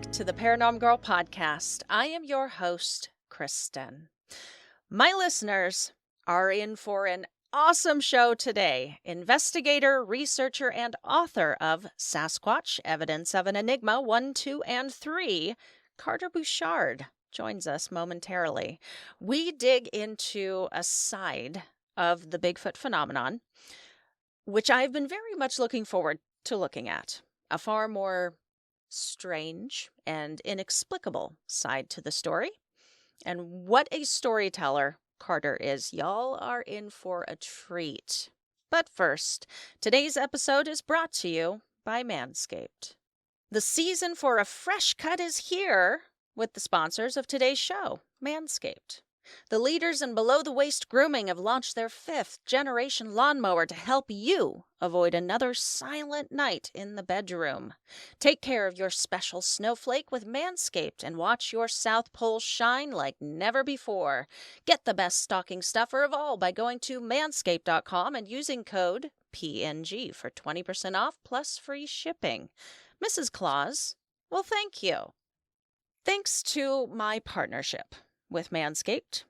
back to the Paranormal Girl podcast. I am your host, Kristen. My listeners are in for an awesome show today. Investigator, researcher, and author of Sasquatch, Evidence of an Enigma 1, 2, and 3, Carter Buschardt joins us momentarily. We dig into a side of the Bigfoot phenomenon, which I've been very much looking forward to looking at. A far more strange and inexplicable side to the story. And what a storyteller Carter is. Y'all are in for a treat. But first, today's episode is brought to you by Manscaped. The season for a fresh cut is here with the sponsors of today's show, Manscaped. The leaders in below-the-waist grooming have launched their 5th-generation lawnmower to help you avoid another silent night in the bedroom. Take care of your special snowflake with Manscaped and watch your South Pole shine like never before. Get the best stocking stuffer of all by going to manscaped.com and using code PNG for 20% off plus free shipping. Mrs. Claus, well, thank you. Thanks to my partnership with Manscaped,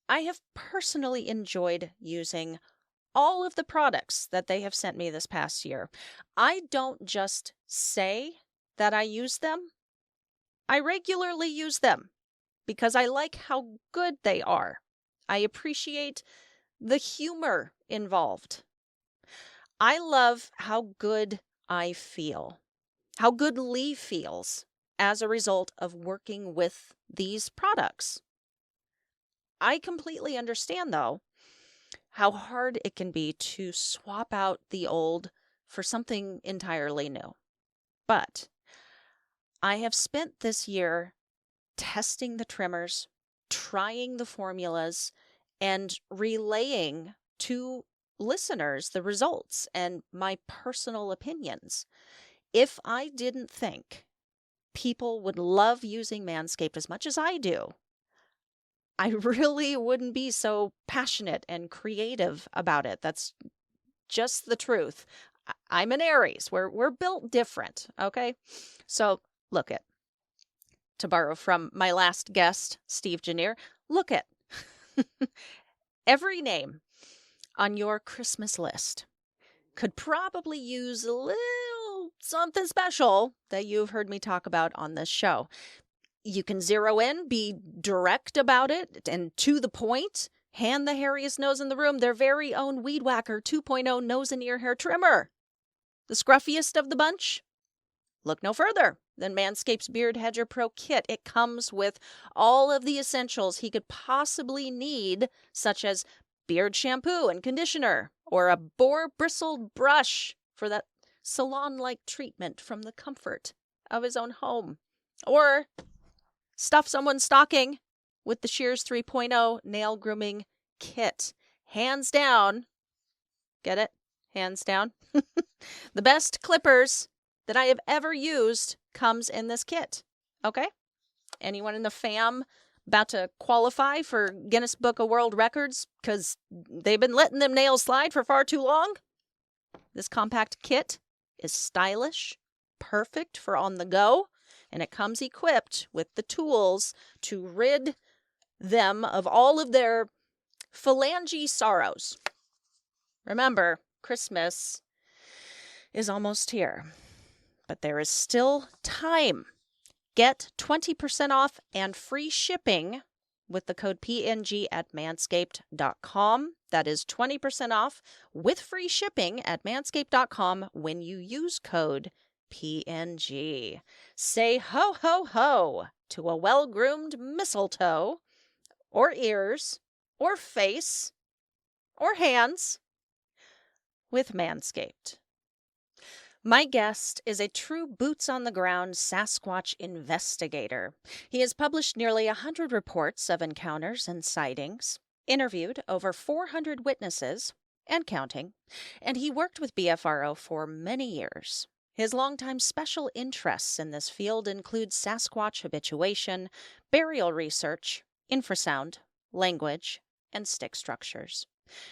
I have personally enjoyed using all of the products that they have sent me this past year. I don't just say that I use them. I regularly use them because I like how good they are. I appreciate the humor involved. I love how good I feel, how good Lee feels as a result of working with these products. I completely understand, though, how hard it can be to swap out the old for something entirely new. But I have spent this year testing the trimmers, trying the formulas, and relaying to listeners the results and my personal opinions. If I didn't think people would love using Manscaped as much as I do, I really wouldn't be so passionate and creative about it. That's just the truth. I'm an Aries. We're built different, okay? So, look it. To borrow from my last guest, Steve Janier, look it. Every name on your Christmas list could probably use a little something special that you've heard me talk about on this show. You can zero in, be direct about it, and to the point, hand the hairiest nose in the room their very own Weed Whacker 2.0 nose and ear hair trimmer. The scruffiest of the bunch? Look no further than Manscaped's Beard Hedger Pro Kit. It comes with all of the essentials he could possibly need, such as beard shampoo and conditioner, or a boar-bristled brush for that salon-like treatment from the comfort of his own home, or stuff someone's stocking with the Shears 3.0 nail grooming kit. Hands down, get it? Hands down. The best clippers that I have ever used comes in this kit. Okay? Anyone in the fam about to qualify for Guinness Book of World Records because they've been letting them nails slide for far too long? This compact kit is stylish, perfect for on the go, and it comes equipped with the tools to rid them of all of their phalange sorrows. Remember, Christmas is almost here, but there is still time. Get 20% off and free shipping with the code PNG at manscaped.com. That is 20% off with free shipping at manscaped.com when you use code PNG. Say ho, ho, ho to a well-groomed mistletoe, or ears, or face, or hands with Manscaped. My guest is a true boots-on-the-ground Sasquatch investigator. He has published nearly 100 reports of encounters and sightings, interviewed over 400 witnesses, and counting, and he worked with BFRO for many years. His longtime special interests in this field include Sasquatch habituation, burial research, infrasound, language, and stick structures.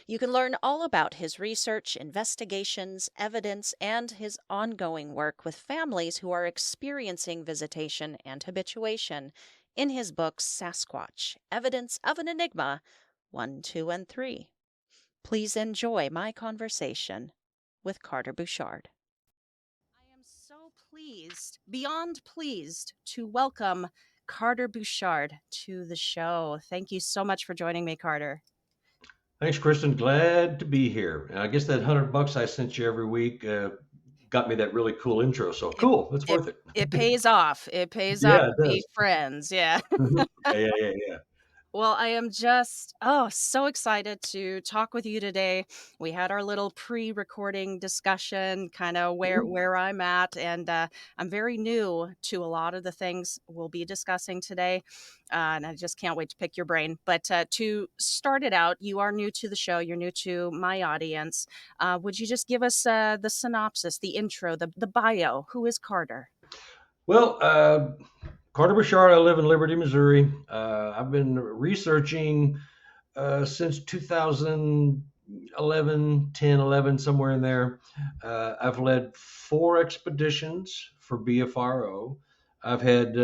You can learn all about his research, investigations, evidence, and his ongoing work with families who are experiencing visitation and habituation in his books Sasquatch, Evidence of an Enigma 1, 2, and 3. Please enjoy my conversation with Carter Buschardt. I am so pleased, beyond pleased, to welcome Carter Buschardt to the show. Thank you so much for joining me, Carter. Thanks, Kristen. Glad to be here. And I guess that $100 I sent you every week got me that really cool intro. So It cool. It's it worth it. it pays off. It pays off Yeah, it to be does. friends. Yeah. Mhm. Yeah. Well, I am just so excited to talk with you today. We had our little pre-recording discussion, kind of where Mhm. where I'm at, and I'm very new to a lot of the things we'll be discussing today, and I just can't wait to pick your brain. But to start it out, you are new to the show. You're new to my audience. Would you just give us the synopsis, the intro, the bio? Who is Carter? Well, Carter Buschardt, I live in Liberty, Missouri. I've been researching since 2011, 10, 11, somewhere in there. I've led 4 expeditions for BFRO. I've had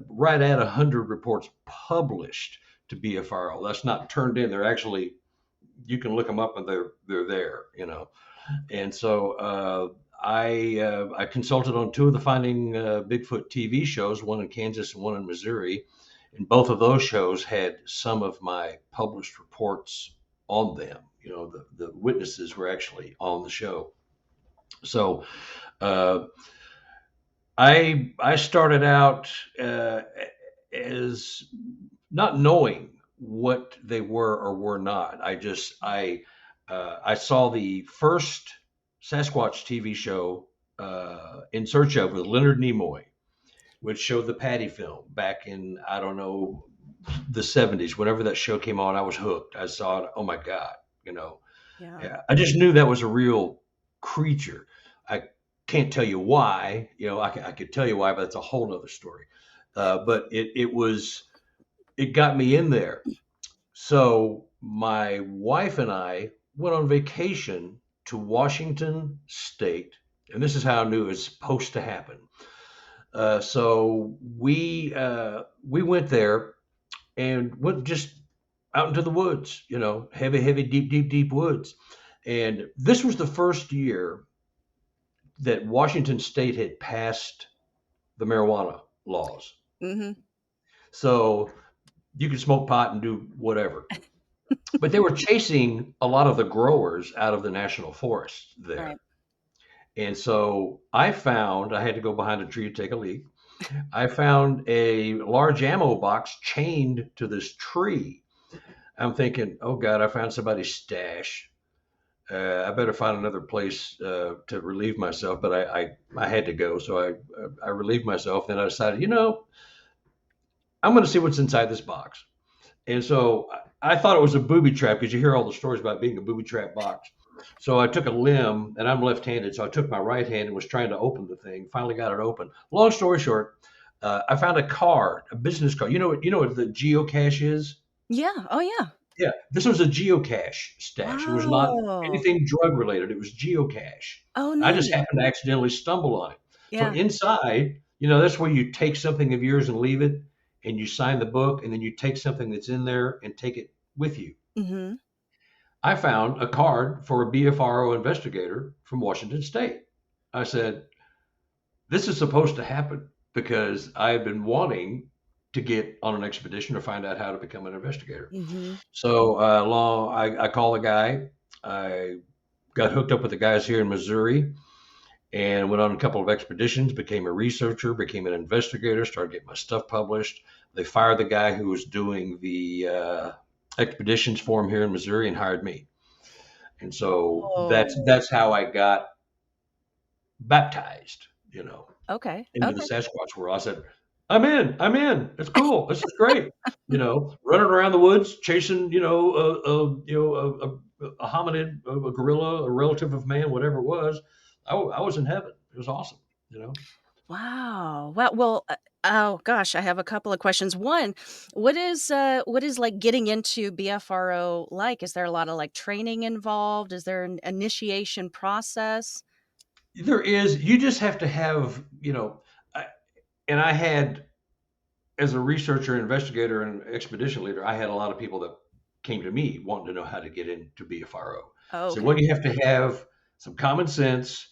right at 100 reports published to BFRO. That's not turned in. They're actually, you can look them up and they're there. And so I consulted on 2 of the Finding Bigfoot TV shows, one in Kansas and one in Missouri, and both of those shows had some of my published reports on them. The witnesses were actually on the show. So uh, I started out as not knowing what they were or were not. I saw the first Sasquatch TV show In Search of with Leonard Nimoy, which showed the Patty film back in, I don't know, the 70s. Whenever that show came on, I was hooked. I saw it. Oh my God, you know. Yeah. Yeah, I just knew that was a real creature. I can't tell you why. I could tell you why, but that's a whole nother story. But it got me in there. So my wife and I went on vacation to Washington State, and this is how I knew it was supposed to happen. So we went there and went just out into the woods, heavy, heavy, deep, deep, deep woods. And this was the first year that Washington State had passed the marijuana laws. Mm-hmm. So you could smoke pot and do whatever. But they were chasing a lot of the growers out of the national forest there. Right. And so I had to go behind a tree to take a leak. I found a large ammo box chained to this tree. I'm thinking, oh God, I found somebody's stash. I better find another place to relieve myself. But I had to go, so I relieved myself. Then I decided, I'm going to see what's inside this box. And so I thought it was a booby trap because you hear all the stories about being a booby trap box. So I took a limb, and I'm left-handed, so I took my right hand and was trying to open the thing. Finally got it open. Long story short, I found a card, a business card. You know what the geocache is? Yeah. Oh, yeah. Yeah, this was a geocache stash. It was not Wow. anything drug related. It was geocache. Oh, I just neat. happened to accidentally stumble on it. So Yeah. inside, that's where you take something of yours and leave it, and you sign the book, and then you take something that's in there and take it with you. Mhm. I found a card for a BFRO investigator from Washington State. I said, this is supposed to happen because I have been wanting to get on an expedition to find out how to become an investigator. Mhm. So I called the guy. I got hooked up with the guys here in Missouri and went on a couple of expeditions, became a researcher, became an investigator, started getting my stuff published. They fired the guy who was doing the expeditions for him here in Missouri and hired me. And so Oh, that's how I got baptized, okay. into the Okay. Sasquatch world. I said, I'm in. I'm in. It's cool. This is great. Running around the woods, chasing, a hominid, a gorilla, a relative of man, whatever it was. I was in heaven. It was awesome. Wow. Well, oh gosh, I have a couple of questions. One, what is like getting into BFRO like? Is there a lot of like training involved? Is there an initiation process? There is. You just have to have, I, and I had, as a researcher, investigator, and expedition leader, I had a lot of people that came to me wanting to know how to get into BFRO. Oh, So, okay. what you have to have some common sense.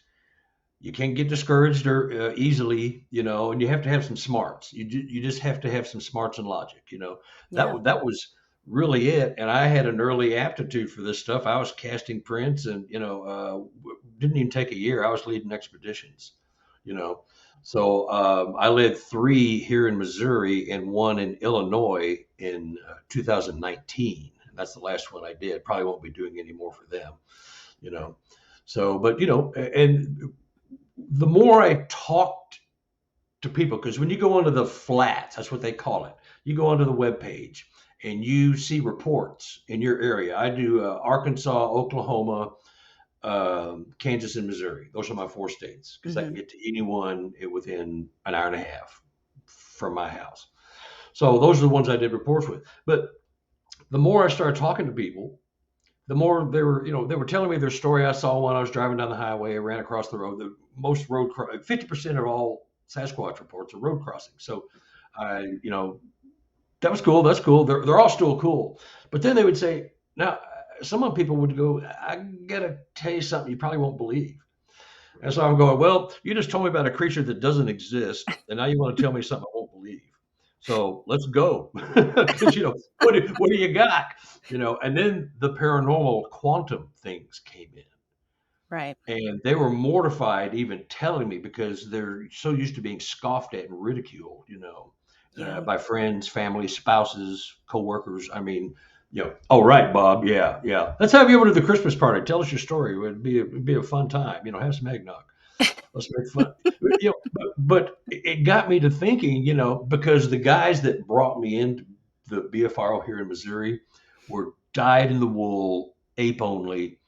You can't get discouraged or easily, and you have to have some smarts. You just have to have some smarts and logic. Yeah. That was really it. And I had an early aptitude for this stuff. I was casting prints, and didn't even take a year. I was leading expeditions. You know, so I led three here in Missouri and one in Illinois in 2019. That's the last one I did. Probably won't be doing any more for them. You know, so but and the more I talked to people, because when you go onto the flats, that's what they call it. You go onto the web page and you see reports in your area. I do Arkansas, Oklahoma, Kansas, and Missouri. Those are my four states because I can Hmm. get to anyone within an hour and a half from my house. So those are the ones I did reports with. But the more I started talking to people, the more they were telling me their story. I saw one. I was driving down the highway. I ran across the road. The most 50% of all Sasquatch reports are road crossings. So that was cool. That's cool. They're all still cool. But then they would say, now, some of people would go, I gotta tell you something you probably won't believe. And so I'm going, well, you just told me about a creature that doesn't exist, and now you want to tell me something I won't believe. So let's go, because what do you got? And then the paranormal quantum things came in, Right. and they were mortified even telling me because they're so used to being scoffed at and ridiculed, Yeah. by friends, family, spouses, coworkers. I mean, oh right, Bob, yeah, yeah. Let's have you over to the Christmas party. Tell us your story. It'd be a fun time. Have some eggnog. Let's make fun. But it got me to thinking, because the guys that brought me into the BFRO here in Missouri were dyed in the wool, ape only,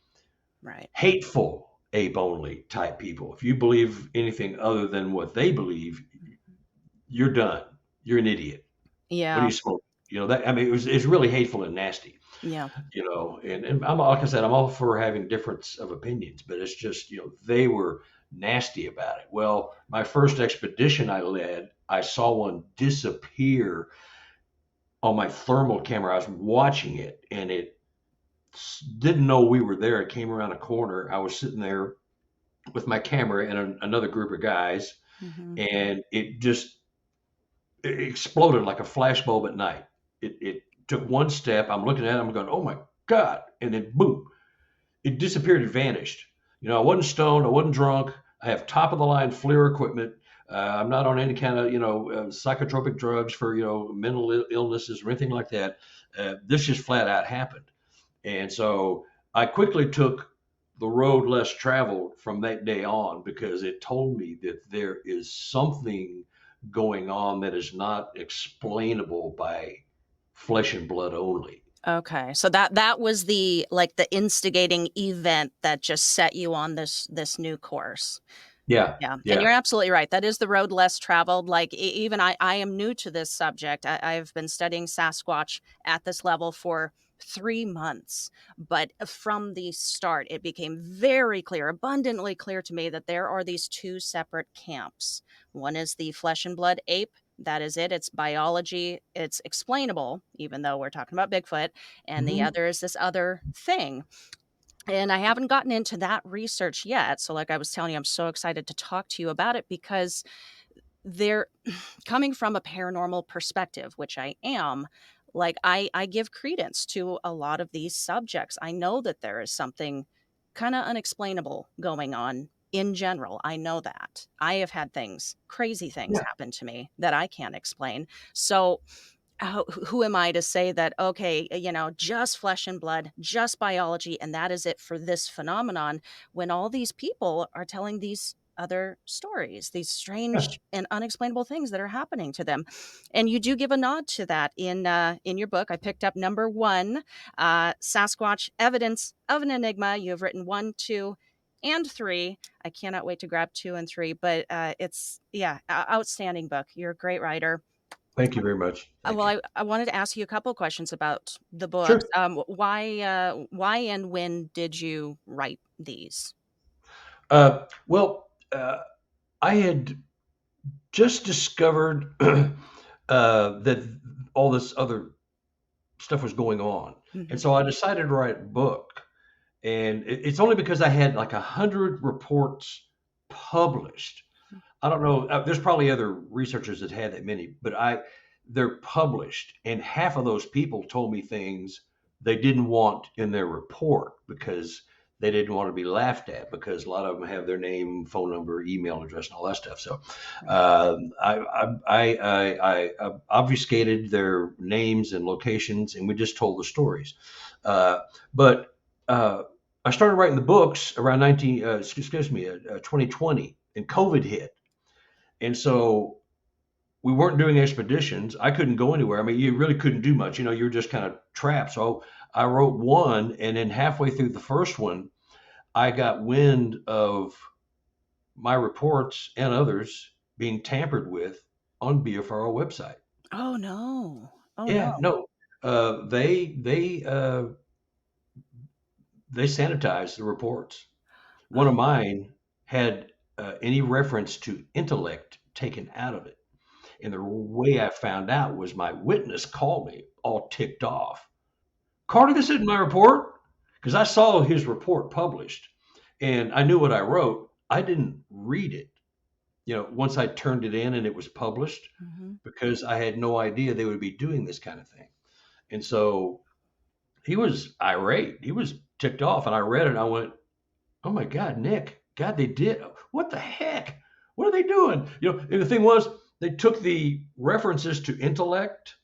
Right. hateful ape only type people. If you believe anything other than what they believe, you're done. You're an idiot. What are Yeah. you smoking? That, I mean, it's really hateful and nasty. Yeah. And I'm, like I said, I'm all for having difference of opinions, but it's just, they were nasty about it. Well, my first expedition I led, I saw one disappear on my thermal camera. I was watching it, and it didn't know we were there. It came around a corner. I was sitting there with my camera and another group of guys, Hmm. and it exploded like a flashbulb at night. It took one step. I'm looking at it. I'm going, oh my God. And then boom, it disappeared. It vanished. I wasn't stoned. I wasn't drunk. I have top of the line FLIR equipment. I'm not on any kind of, psychotropic drugs for, mental illnesses or anything like that. This just flat out happened. And so I quickly took the road less traveled from that day on because it told me that there is something going on that is not explainable by flesh and blood only. Okay. So that was the like the instigating event that just set you on this new course. Yeah, Yeah, and yeah. you're absolutely right. That is the road less traveled. Like even I am new to this subject. I've been studying Sasquatch at this level for 3 months, but from the start, it became very clear, abundantly clear to me that there are these two separate camps. One is the flesh and blood ape. That is it. It's biology. It's explainable, even though we're talking about Bigfoot. And the Hmm. other is this other thing, and I haven't gotten into that research yet. So, like I was telling you, I'm so excited to talk to you about it because they're coming from a paranormal perspective, which I am. Like, I give credence to a lot of these subjects. I know that there is something kind of unexplainable going on in general. I know that. I have had things, crazy things Yeah. happen to me that I can't explain. So, who am I to say that, okay, just flesh and blood, just biology, and that is it for this phenomenon when all these people are telling these other stories, these Yeah. strange and unexplainable things that are happening to them. And you do give a nod to that in your book. I picked up number one, Sasquatch Evidence of an Enigma. You have written one, two, and 3. I cannot wait to grab 2 and 3, but it's, yeah, outstanding book. You're a great writer. Thank you very much. Thank Well, you. I wanted to ask you a couple questions about the books. Sure. Why and when did you write these? Well, I had just discovered that all this other stuff was going on, and Mhm. so I decided to write a book. And it's only because I had like 100 reports published. I don't know. There's probably other researchers that had that many, but they're published, and half of those people told me things they didn't want in their report because they didn't want to be laughed at because a lot of them have their name, phone number, email address, and all that stuff. So Right. I obfuscated their names and locations, and we just told the stories. But I started writing the books around 2020, and COVID hit. And so we weren't doing expeditions. I couldn't go anywhere. I mean, you really couldn't do much. You know, you were just kind of trapped. So I wrote one, and then halfway through the first one, I got wind of my reports and others being tampered with on BFRO website. Oh no. Oh Yeah, no. no, uh, they they uh, they sanitized the reports. One of Oh. mine had any reference to intellect taken out of it. And the way I found out was my witness called me all ticked off. Carter, this isn't my report. Because I saw his report published and I knew what I wrote. I didn't read it, once I turned it in and it was published Mhm. because I had no idea they would be doing this kind of thing. And so he was irate. He was ticked off. And I read it and I went, oh my God, Nick, God, they did. What the heck? What are they doing? And the thing was, they took the references to intellect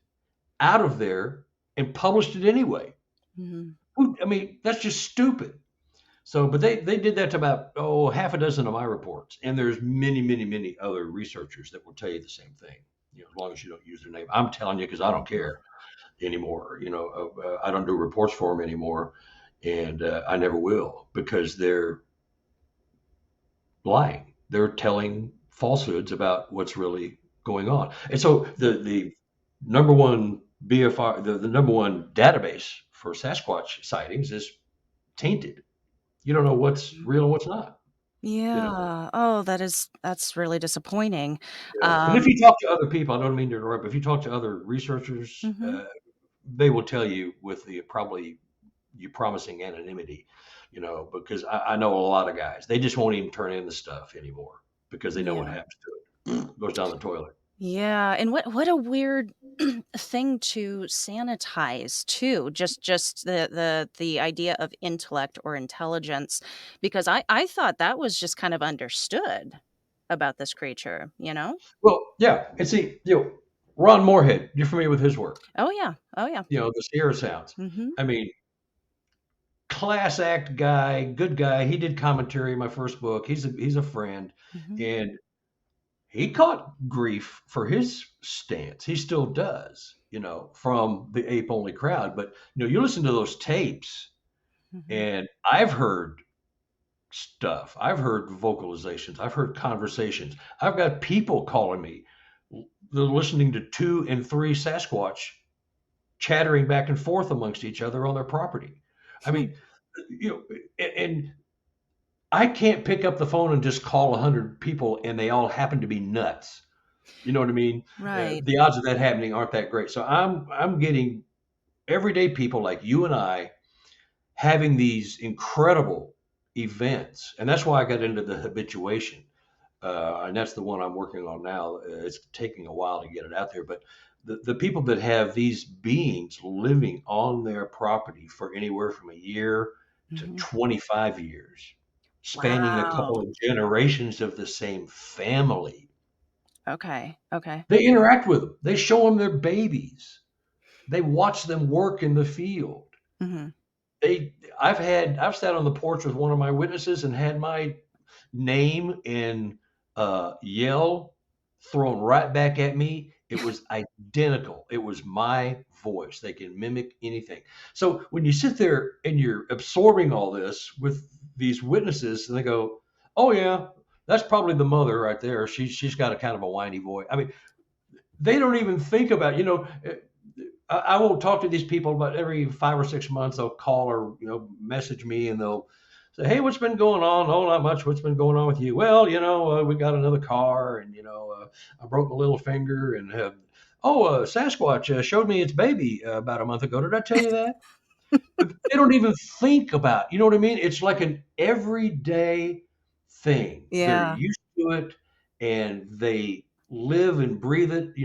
out of there and published it anyway. Mhm. I mean, that's just stupid. So, but they did that to about half a dozen of my reports, and there's many, many, many other researchers that will tell you the same thing. As long as you don't use their name, I'm telling you because I don't Mhm. care anymore. I don't do reports for them anymore, and I never will because they're lying. They're telling falsehoods about what's really going on. And so the number one BFR, the number one database for Sasquatch sightings is tainted. You don't know what's Mhm. real and what's not. You know. Yeah. Oh, that's really disappointing. Yeah. And if Um, you talk to other people, I don't mean to interrupt, but if you talk to other researchers, mhm. they will tell you with the probably you promising anonymity, because I know a lot of guys. They just won't even turn in the stuff anymore because they know what Yeah. happens to it. It goes down the toilet. Yeah, and what a weird thing to sanitize too. Just the idea of intellect or intelligence, because I thought that was just kind of understood about this creature, you know? Well, yeah, and see, Ron Moorhead, you're familiar with his work, Oh yeah. Oh yeah. the Sierra Sounds. Mhm. I mean, class act guy, good guy. He did commentary in my first book. He's a friend, Mhm. and he caught grief for his stance. He still does, from the ape only crowd. But you listen to those tapes, Mhm. and I've heard stuff. I've heard vocalizations. I've heard conversations. I've got people calling me. They're listening to 2 and 3 Sasquatch chattering back and forth amongst each other on their property. I Hmm. mean, and I can't pick up the phone and just call 100 people and they all happen to be nuts. You know what I mean? Right. The odds of that happening aren't that great. So I'm getting everyday people like you and I having these incredible events, and that's why I got into the habituation. And that's the one I'm working on now. It's taking a while to get it out there, but the people that have these beings living on their property for anywhere from a year to Mhm. 25 years, spanning a Wow. couple of generations of the same family, Okay. Okay. they interact with them. They show them their babies. They watch them work in the field. Mhm. I've sat on the porch with one of my witnesses and had my name and yell thrown right back at me It was identical. It was my voice. They can mimic anything. So when you sit there and you're absorbing all this with these witnesses, and they go, "Oh yeah, that's probably the mother right there. She's got a kind of a whiny voice." I mean, they don't even think about, I won't talk to these people, but every 5 or 6 months they'll call or message me, and they'll say, "Hey, what's been going on?" "Oh, not much. What's been going on with you?" "Well, we got another car, and I broke my little finger, and Sasquatch showed me its baby about a month ago. Did I tell you that?" But they don't even think about, you know what I mean? It's like an everyday thing. They're Yeah. used to it, and they live and breathe it.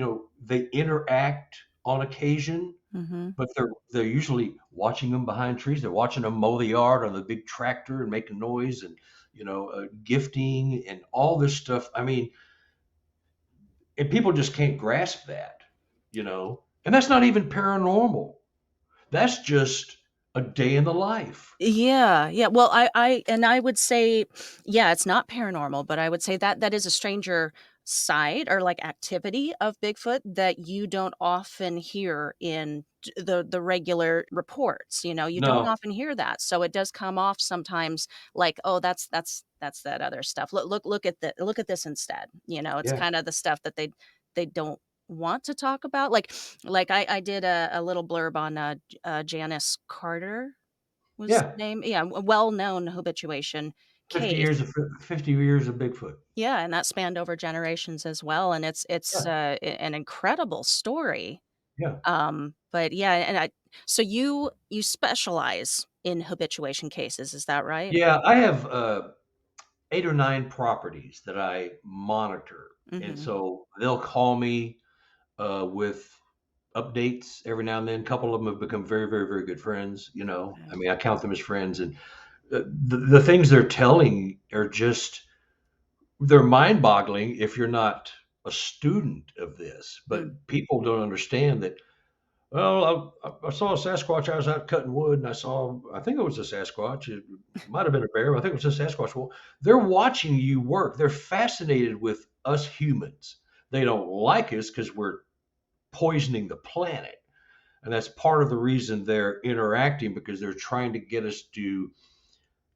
They interact on occasion, Mhm. but they're usually watching them behind trees. They're watching them mow the yard on the big tractor and making noise, and gifting and all this stuff. I mean, and people just can't grasp that, and that's not even paranormal. That's just a day in the life. Yeah, yeah. Well, I would say, yeah, it's not paranormal, but I would say that that is a stranger side or like activity of Bigfoot that you don't often hear in the regular reports. You don't No, often hear that, so it does come off sometimes like, oh, that's that other stuff. Look at the look at this instead. It's yeah, kind of the stuff that they don't want to talk about. Like I did a little blurb on Janice Carter was yeah. the name? Yeah, a well-known habituation 50 case. years of 50 years of Bigfoot. Yeah, and that spanned over generations as well, and it's Yeah, an incredible story. yeah. But yeah, and I so you specialize in habituation cases, is that right? Yeah, I have 8 or 9 properties that I monitor, and Mhm. so they'll call me with updates every now and then. A couple of them have become very, very, very good friends. I Okay. mean, I count them as friends, and the things they're telling are just, they're mind-boggling if you're not a student of this. Mm. But people don't understand that. Well, I saw a Sasquatch. I was out cutting wood, and I think it was a Sasquatch. It might have been a bear. But I think it was a Sasquatch. Well, they're watching you work. They're fascinated with us humans. They don't like us because we're poisoning the planet. And that's part of the reason they're interacting, because they're trying to get us to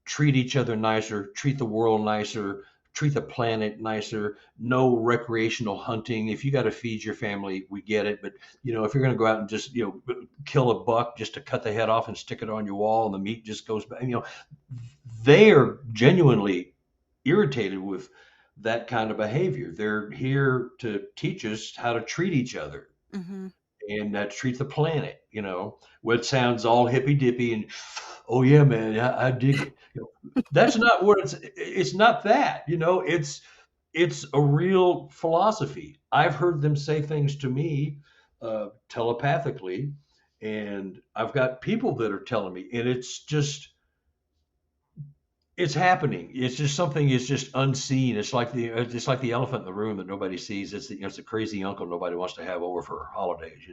treat each other nicer, treat the world nicer, treat the planet nicer. No recreational hunting. If you got to feed your family, we get it. But if you're going to go out and just kill a buck just to cut the head off and stick it on your wall, and the meat just goes back, they are genuinely irritated with that kind of behavior. They're here to teach us how to treat each other Mhm. and treat the planet. What sounds all hippy dippy and, oh yeah, man, I dig it. That's not what it's not that, it's a real philosophy. I've heard them say things to me telepathically, and I've got people that are telling me, and it's happening. It's just something is just unseen. It's like the elephant in the room that nobody sees. It's the crazy uncle nobody wants to have over for holidays.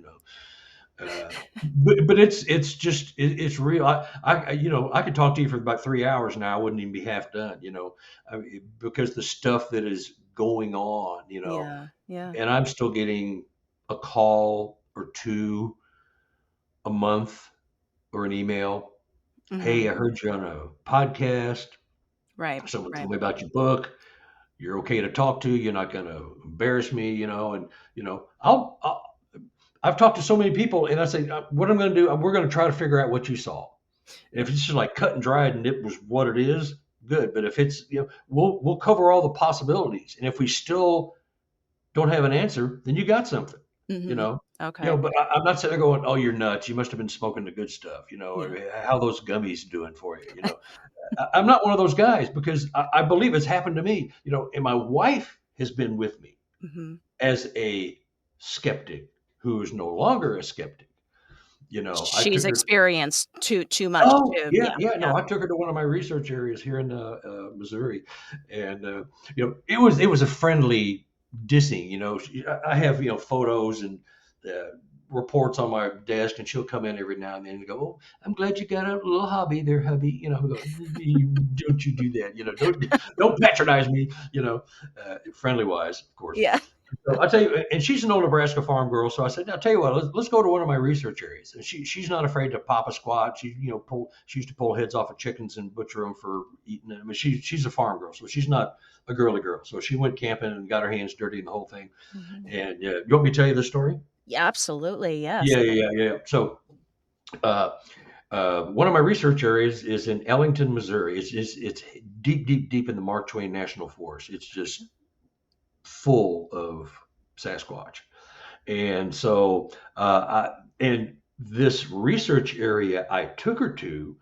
But it's real. I could talk to you for about 3 hours now. I wouldn't even be half done. I mean, because the stuff that is going on. Yeah, yeah. And I'm still getting a call or two a month or an email. Mhm. Hey, I heard you on a podcast. Right, Someone right. told me about your book. You're okay to talk to. You're not going to embarrass me. And I've talked to so many people, and I say, what I'm going to do, we're going to try to figure out what you saw. And if it's just like cut and dried and it was what it is, good. But if it's, we'll cover all the possibilities. And if we still don't have an answer, then you got something, you Mhm. know. Okay. But I'm not sitting there going, "Oh, you're nuts. You must have been smoking the good stuff." Yeah. How those gummies doing for you? I'm not one of those guys, because I believe it's happened to me. And my wife has been with me Mhm. as a skeptic who is no longer a skeptic. I She's took her. experienced too much Oh, to yeah, yeah, yeah. yeah. No, I took her to one of my research areas here in Missouri, and it was a friendly dissing. I have photos and reports on my desk, and she'll come in every now and then and go, "Oh, I'm glad you got a little hobby there, hubby." I go, "Don't you do that? Don't patronize me." Friendly wise, of course. Yeah. So I tell you, and she's an old Nebraska farm girl. So I said, "I'll tell you what, let's go to one of my research areas." And she's not afraid to pop a squat. She used to pull heads off of chickens and butcher them for eating it. I mean, she's a farm girl, so she's not a girly girl. So she went camping and got her hands dirty and the whole thing. Mhm. And you want me to tell you the story? Yeah, absolutely. Yes. Yeah. So uh, one of my research areas is in Ellington, Missouri. It's deep in the Mark Twain National Forest. It's just full of Sasquatch. And so, and this research area I took her to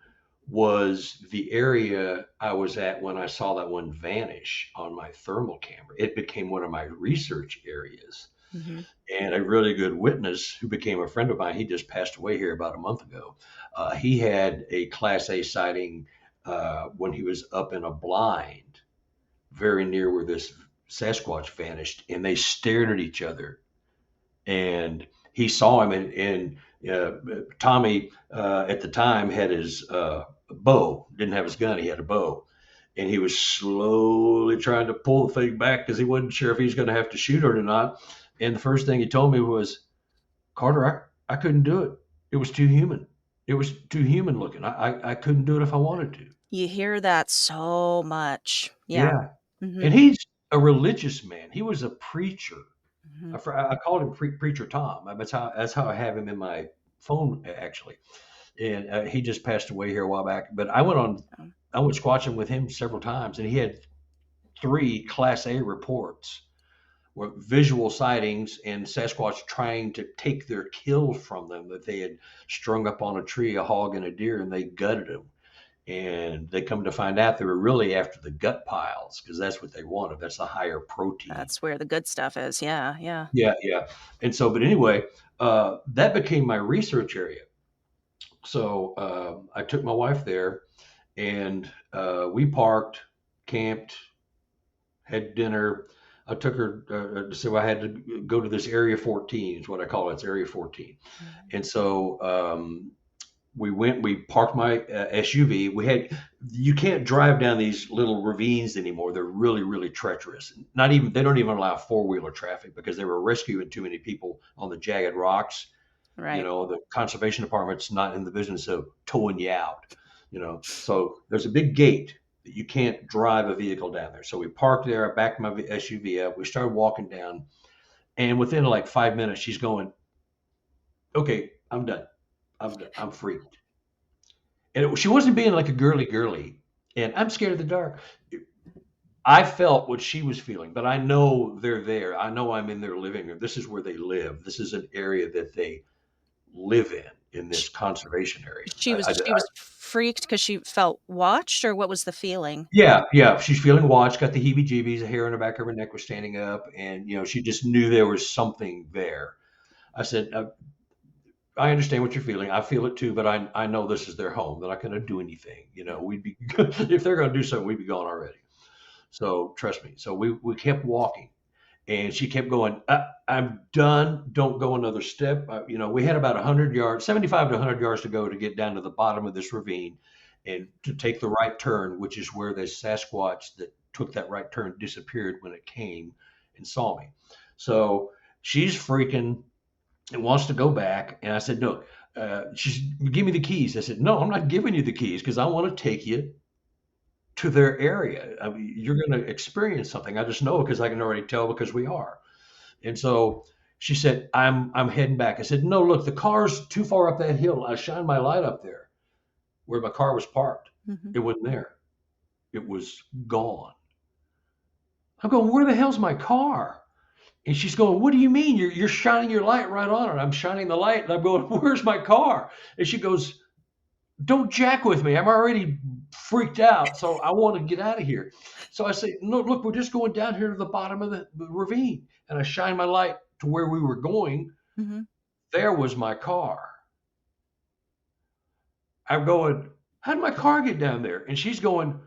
was the area I was at when I saw that one vanish on my thermal camera. It became one of my research areas. Hmm. And a really good witness who became a friend of mine, he just passed away here about a month ago. He had a Class A sighting when he was up in a blind very near where this Sasquatch vanished, and they stared at each other. And he saw him, and Tommy at the time had his bow, didn't have his gun, he had a bow. And he was slowly trying to pull the thing back because he wasn't sure if he was going to have to shoot her or not. And the first thing he told me was, Carter, I couldn't do it. It was too human. It was too human looking. I couldn't do it if I wanted to. You hear that so much. Yeah. Yeah. Hmm. And he's a religious man. He was a preacher. Hmm. I called him Preacher Tom. That's how I have him in my phone actually. And he just passed away here a while back. But I went squatching with him several times, and he had 3 Class A reports were visual sightings and Sasquatch trying to take their kill from them that they had strung up on a tree, a hog and a deer, and they gutted them. And they come to find out they were really after the gut piles because that's what they wanted. That's the higher protein. That's where the good stuff is. Yeah. Yeah. Yeah. And so, but anyway, that became my research area. So I took my wife there, and we parked, camped, had dinner. I took her so I had to go to this Area 14 is what I call it. It's Area 14. And so we parked my SUV. You can't drive down these little ravines anymore. They're really, really treacherous. They don't even allow 4-wheeler traffic because they were rescuing too many people on the jagged rocks. Right. The conservation department's not in the business of towing you out, so there's a big gate that you can't drive a vehicle down there. So we parked there. I backed my SUV up. We started walking down, and within like 5 minutes, she's going, "Okay, I'm done. I'm freaked." And she wasn't being like a girly, and I'm scared of the dark. I felt what she was feeling, but I know they're there. I know I'm in their living room. This is where they live. This is an area that they live in this conservation area. She was freaked because she felt watched, or what was the feeling? Yeah. She's feeling watched, got the heebie-jeebies, the hair on the back of her neck was standing up, and she just knew there was something there. I said, I understand what you're feeling. I feel it too, but I know this is their home. They're not going to do anything. We'd be if they're going to do something, we'd be gone already. So trust me. So we kept walking, and she kept going, I'm done. Don't go another step. We had about 100 yards, 75 to 100 yards to go to get down to the bottom of this ravine and to take the right turn, which is where the Sasquatch that took that right turn disappeared when it came and saw me. So she's freaking and wants to go back. And I said, no, give me the keys. I said, no, I'm not giving you the keys because I want to take you to their area. I mean, you're going to experience something. I just know because I can already tell because we are. And so she said, I'm heading back. I said, no, look, the car's too far up that hill. I shined my light up there where my car was parked. Mm-hmm. It wasn't there. It was gone. I'm going, where the hell's my car? And she's going, what do you mean? You're shining your light right on it. I'm shining the light and I'm going, where's my car? And she goes, don't jack with me. I'm already freaked out. So I want to get out of here. So I say, no, look, we're just going down here to the bottom of the ravine. And I shine my light to where we were going. Mm-hmm. There was my car. I'm going, how did my car get down there? And she's going,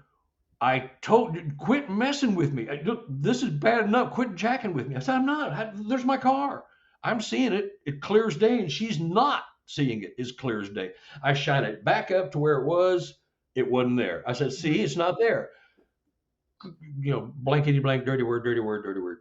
I told you, quit messing with me. Look, this is bad enough. Quit jacking with me. I said, I'm not. There's my car. I'm seeing it. It clear as day. And she's not seeing it as clear as day. I shine it back up to where it was. It wasn't there. I said, see, it's not there. blankety blank, dirty word, dirty word, dirty word.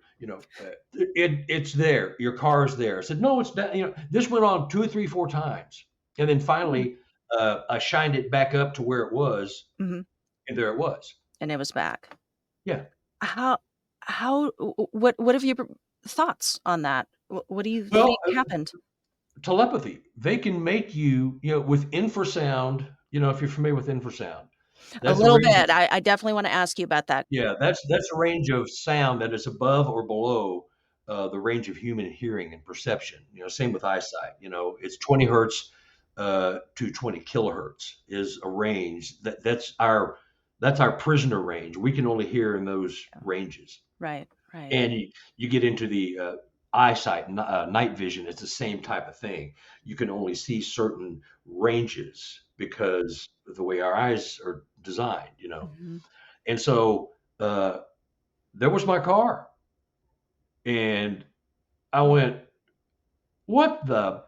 It's there. Your car is there. I said, no, it's not. This went on two, three, four times, and then Mm. finally, I shined it back up to where it was, Mhm. and there it was. And it was back. Yeah. How what have your thoughts on that? What do you Well, think happened? telepathy. They can make you, with infrasound. If you're familiar with infrasound, A that's a little range. bit. I definitely wanna ask you about that. Yeah, that's a range of sound that is above or below the range of human hearing and perception. Same with eyesight. It's 20 hertz to 20 kilohertz is a range that's our prisoner range. We can only hear in those Yeah. ranges, Right, right. and you get into the eyesight, night vision. It's the same type of thing. You can only see certain ranges because of the way our eyes are designed. Mhm. And so uh, there was my car. And I went, what the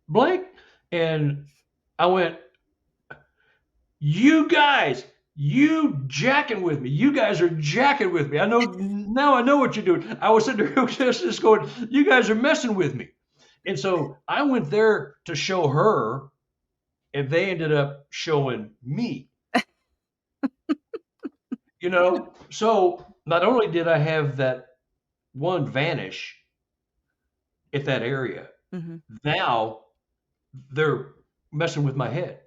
blank? And I went, you guys, you jacking with me. You guys are jacking with me. I know what you're doing. I was sitting there just going, you guys are messing with me. And so I went there to show her, and they ended up showing me. So not only did I have that one vanish at that area, Mhm. now they're messing with my head,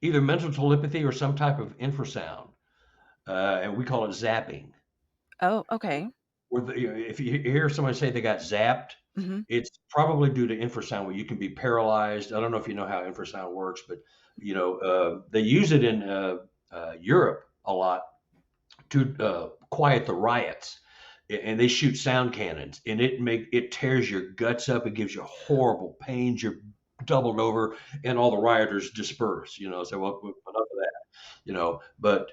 either mental telepathy or some type of infrasound, and we call it zapping. Oh, okay. If you hear somebody say they got zapped, Mhm. it's probably due to infrasound, where you can be paralyzed. I don't know if you know how infrasound works, but they use it in Europe a lot to quiet the riots, and they shoot sound cannons, and it tears your guts up. It gives you horrible pains. You're doubled over, and all the rioters disperse. Say, well, enough of that. But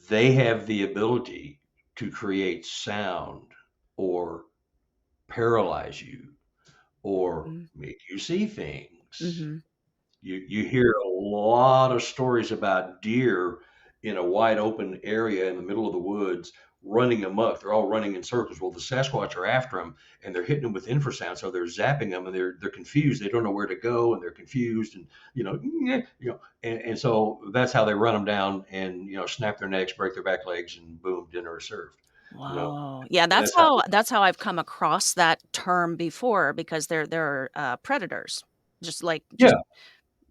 they have the ability to create sound or paralyze you or Mhm. make you see things. Mhm. You hear a lot of stories about deer in a wide open area in the middle of the woods running amok. They're all running in circles. Well, the Sasquatch are after them, and they're hitting them with infrasound, so they're zapping them, and they're confused. They don't know where to go, and they're confused, and and so that's how they run them down, and snap their necks, break their back legs, and boom, dinner is served. Whoa. Yeah, And that's how. that's how I've come across that term before because they're, predators, just like Yeah,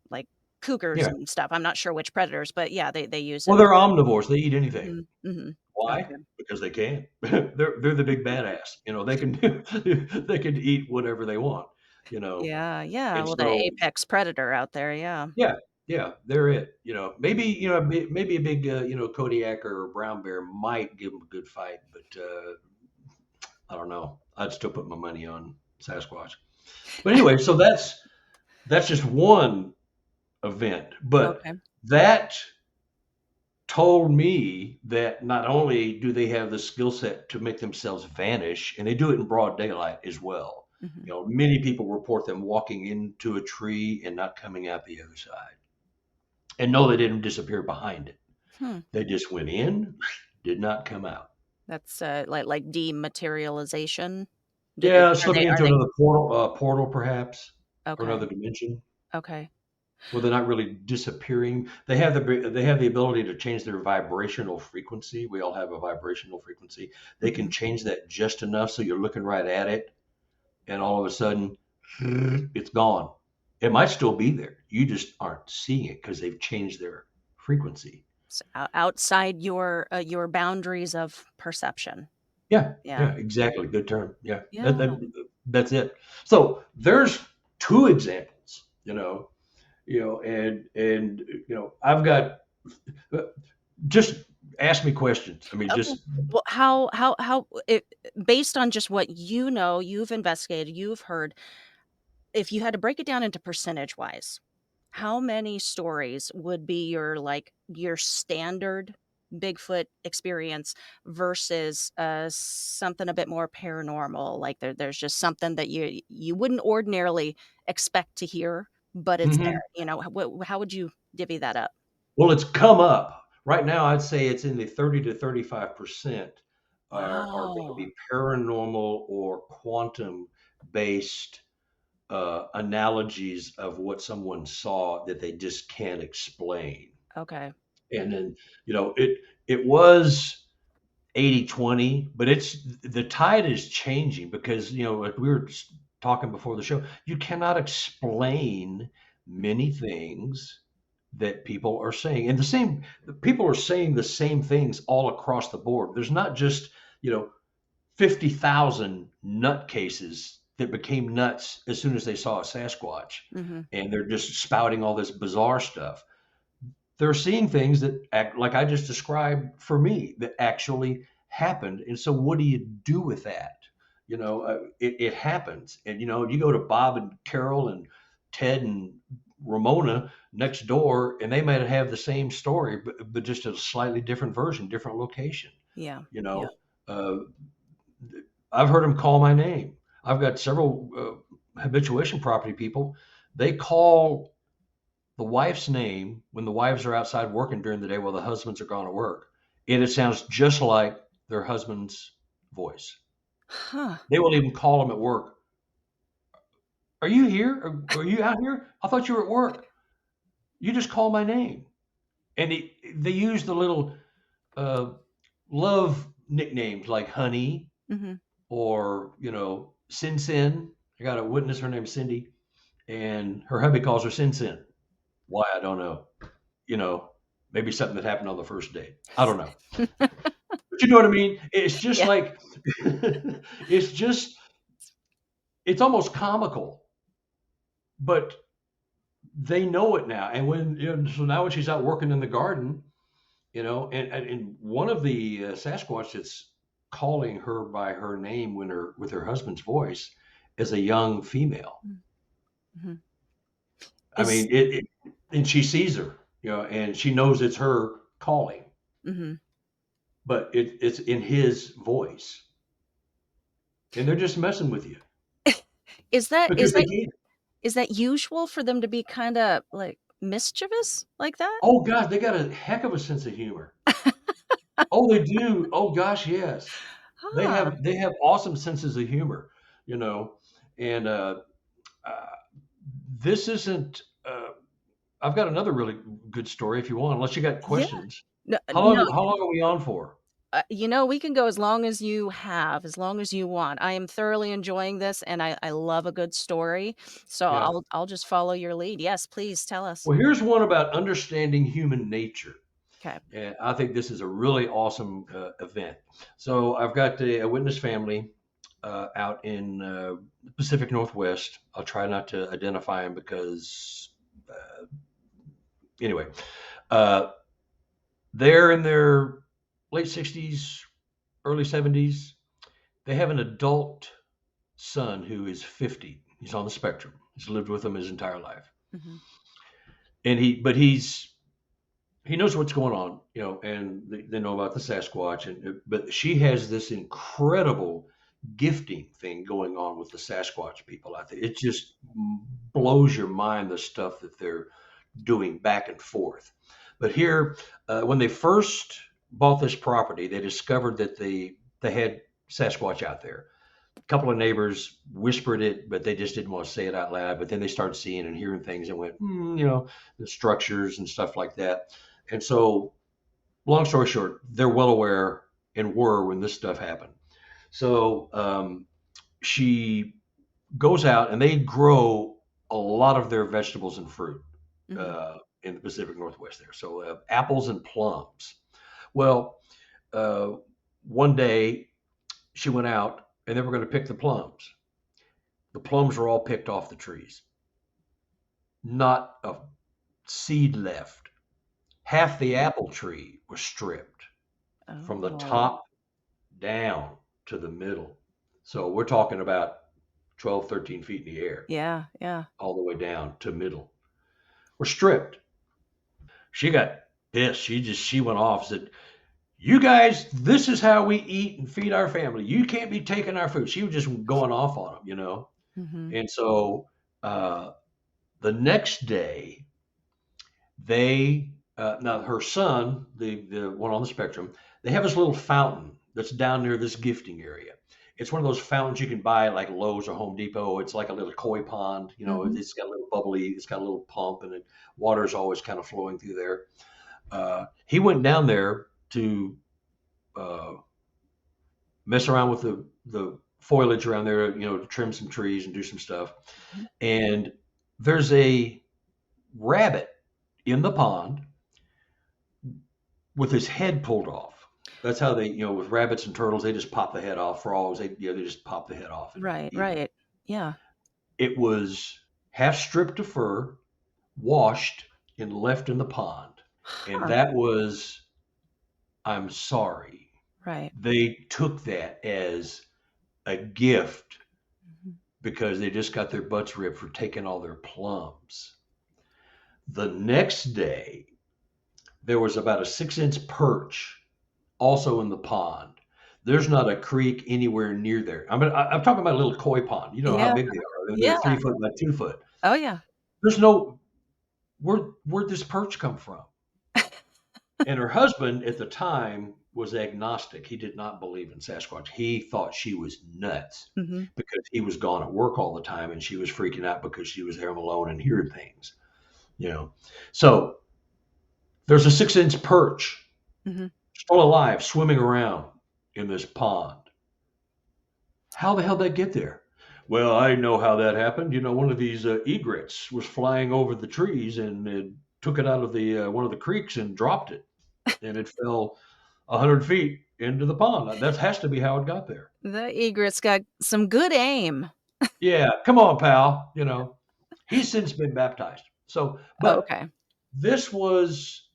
like cougars yeah. and stuff. I'm not sure which predators, but yeah, they use Well, it. they're omnivores. They eat anything. Mhm, mhm. Why? Okay. Because they can. They're the big badass. They can they can eat whatever they want. You know, Yeah, yeah, and well, the so apex predator out there, yeah. yeah, yeah, they're it. Maybe maybe a big Kodiak or brown bear might give them a good fight, but I don't know. I'd still put my money on Sasquatch. But anyway, so that's just one event, but Okay. that told me that not only do they have the skill set to make themselves vanish, and they do it in broad daylight as well. Mhm. Many people report them walking into a tree and not coming out the other side. And no, they didn't disappear behind it. Hmm. They just went in, did not come out. That's, like dematerialization? Do Yeah, they slipping are into they another portal perhaps, or okay, another dimension. okay. Well, they're not really disappearing. They have the ability to change their vibrational frequency. We all have a vibrational frequency. They can Mhm. change that just enough so you're looking right at it, and all of a sudden, it's gone. It might still be there. You just aren't seeing it because they've changed their frequency. S outside your boundaries of perception. Yeah, Yeah. yeah, exactly. Good term. Yeah, that, Yeah. that that's it. So there's two examples. And I've got just ask me questions. I mean, Okay. just Well, how it based on just what you know, you've investigated, you've heard, if you had to break it down into percentage-wise, how many stories would be your standard Bigfoot experience versus, something a bit more paranormal, like there's just something that you wouldn't ordinarily expect to hear, but it's there, mhm. how would you divvy that up? Well, it's come up Right now, I'd say it's in the 30 to 35% are going to Wow. be paranormal or quantum based analogies of what someone saw that they just can't explain. Okay. And then, it was 80-20, but the tide is changing because, like we were talking before the show, you cannot explain many things that people are saying. And the people are saying the same things all across the board. There's not just, you know, 50,000 nutcases that became nuts as soon as they saw a Sasquatch Mm-hmm. and they're just spouting all this bizarre stuff. They're seeing things that act like I just described for me that actually happened. And so, what do you do with that? It happens. And, you go to Bob and Carol and Ted and Ramona next door, and they might have the same story, but just a slightly different version, different location. Yeah. You Yeah. know, uh, I've heard them call my name. I've got several habituation property people. They call the wife's name when the wives are outside working during the day while the husbands are gone to work, and it sounds just like their husband's voice. Huh. They will even call them at work. Are you here? Are you out here? I thought you were at work. You just call my name. And they use the little uh, love nicknames like Honey Mm-hmm. or, Sin Sin. I got a witness, her name's Cindy, and her hubby calls her Sin Sin. Why, I don't know. You know, Maybe something that happened on the first date. I don't know. But you know what I mean? It's just Yeah. like it's just it's almost comical, but they know it now. And so now when she's out working in the garden, and one of the Sasquatch that's calling her by her name with her husband's voice is a young female. Mm-hmm. I Is mean, and she sees her, and she knows it's her calling, mm-hmm. but it's in his voice, and they're just messing with you Is that because they can. is that usual for them to be kind of like mischievous like that? Oh gosh, they got a heck of a sense of humor. Oh, they do. Oh gosh, yes. They Huh. have they have awesome senses of humor, you know. And uh, this isn't. I've got another really good story if you want, unless you got Yeah. questions. No, How no, long? How long are we on for? we can go as long as you have, as long as you want. I am thoroughly enjoying this, and I love a good story. So Yeah. I'll just follow your lead. Yes, please tell us. Well, here's one about understanding human nature. Okay. And I think this is a really awesome event. So I've got a witness family out in the Pacific Northwest. I'll try not to identify them because, anyway, uh, they're in their late 60s, early 70s. They have an adult son who is 50. He's on the spectrum. He's lived with them his entire life, Hmm. and he knows what's going on, and they know about the Sasquatch, but she has this incredible gifting thing going on with the Sasquatch people. I think it just blows your mind the stuff that they're doing back and forth. But here, when they first bought this property, they discovered that they had Sasquatch out there. A couple of neighbors whispered it, but they just didn't want to say it out loud. But then they started seeing and hearing things and went, the structures and stuff like that. And so, long story short, they're well aware and were when this stuff happened. So she goes out and they grow a lot of their vegetables and fruit Hmm. in the Pacific Northwest there. So apples and plums. Well, uh, one day she went out and they were going to pick the plums. The plums were all picked off the trees, not a seed left. Half the apple tree was stripped from the Oh, top down to the middle. So we're talking about 12, 13 feet in the air, yeah, yeah. all the way down to middle. We're stripped. She got pissed. She went off, said, "You guys, this is how we eat and feed our family. You can't be taking our food." She was just going off on them. Hmm. And so the next day, they Now her son, the one on the spectrum, they have this little fountain that's down near this gifting area. It's one of those fountains you can buy at like Lowe's or Home Depot. It's like a little koi pond. Mhm. It's got a little bubbly. It's got a little pump, and water is always kind of flowing through there. He went down there to uh, mess around with the foliage around there, to trim some trees and do some stuff. Mhm. And there's a rabbit in the pond with his head pulled off. That's how they, with rabbits and turtles, they just pop the head off for always. They just pop the head off and Right, eat it. right. Yeah. It was half stripped of fur, washed, and left in the pond. And Huh. that was, I'm sorry. Right. They took that as a gift Mhm. because they just got their butts ripped for taking all their plums. The next day, there was about a 6-inch perch also in the pond. There's not a creek anywhere near there. I'm talking about a little koi pond. You know how Yeah. big they are. They're Yeah. 3 foot by 2 foot. Oh, yeah. There's no where'd this perch come from? And her husband at the time was agnostic. He did not believe in Sasquatch. He thought she was nuts Mhm. because he was gone at work all the time and she was freaking out because she was there alone and hearing things. You know, so there's a 6-inch perch Mhm. still alive, swimming around in this pond. How the hell did that get there? Well, I know how that happened. One of these egrets was flying over the trees and it took it out of the one of the creeks and dropped it, and it fell 100 feet into the pond. That has to be how it got there. The egret's got some good aim. Yeah, come on, pal. He's since been baptized. So, but Okay. this was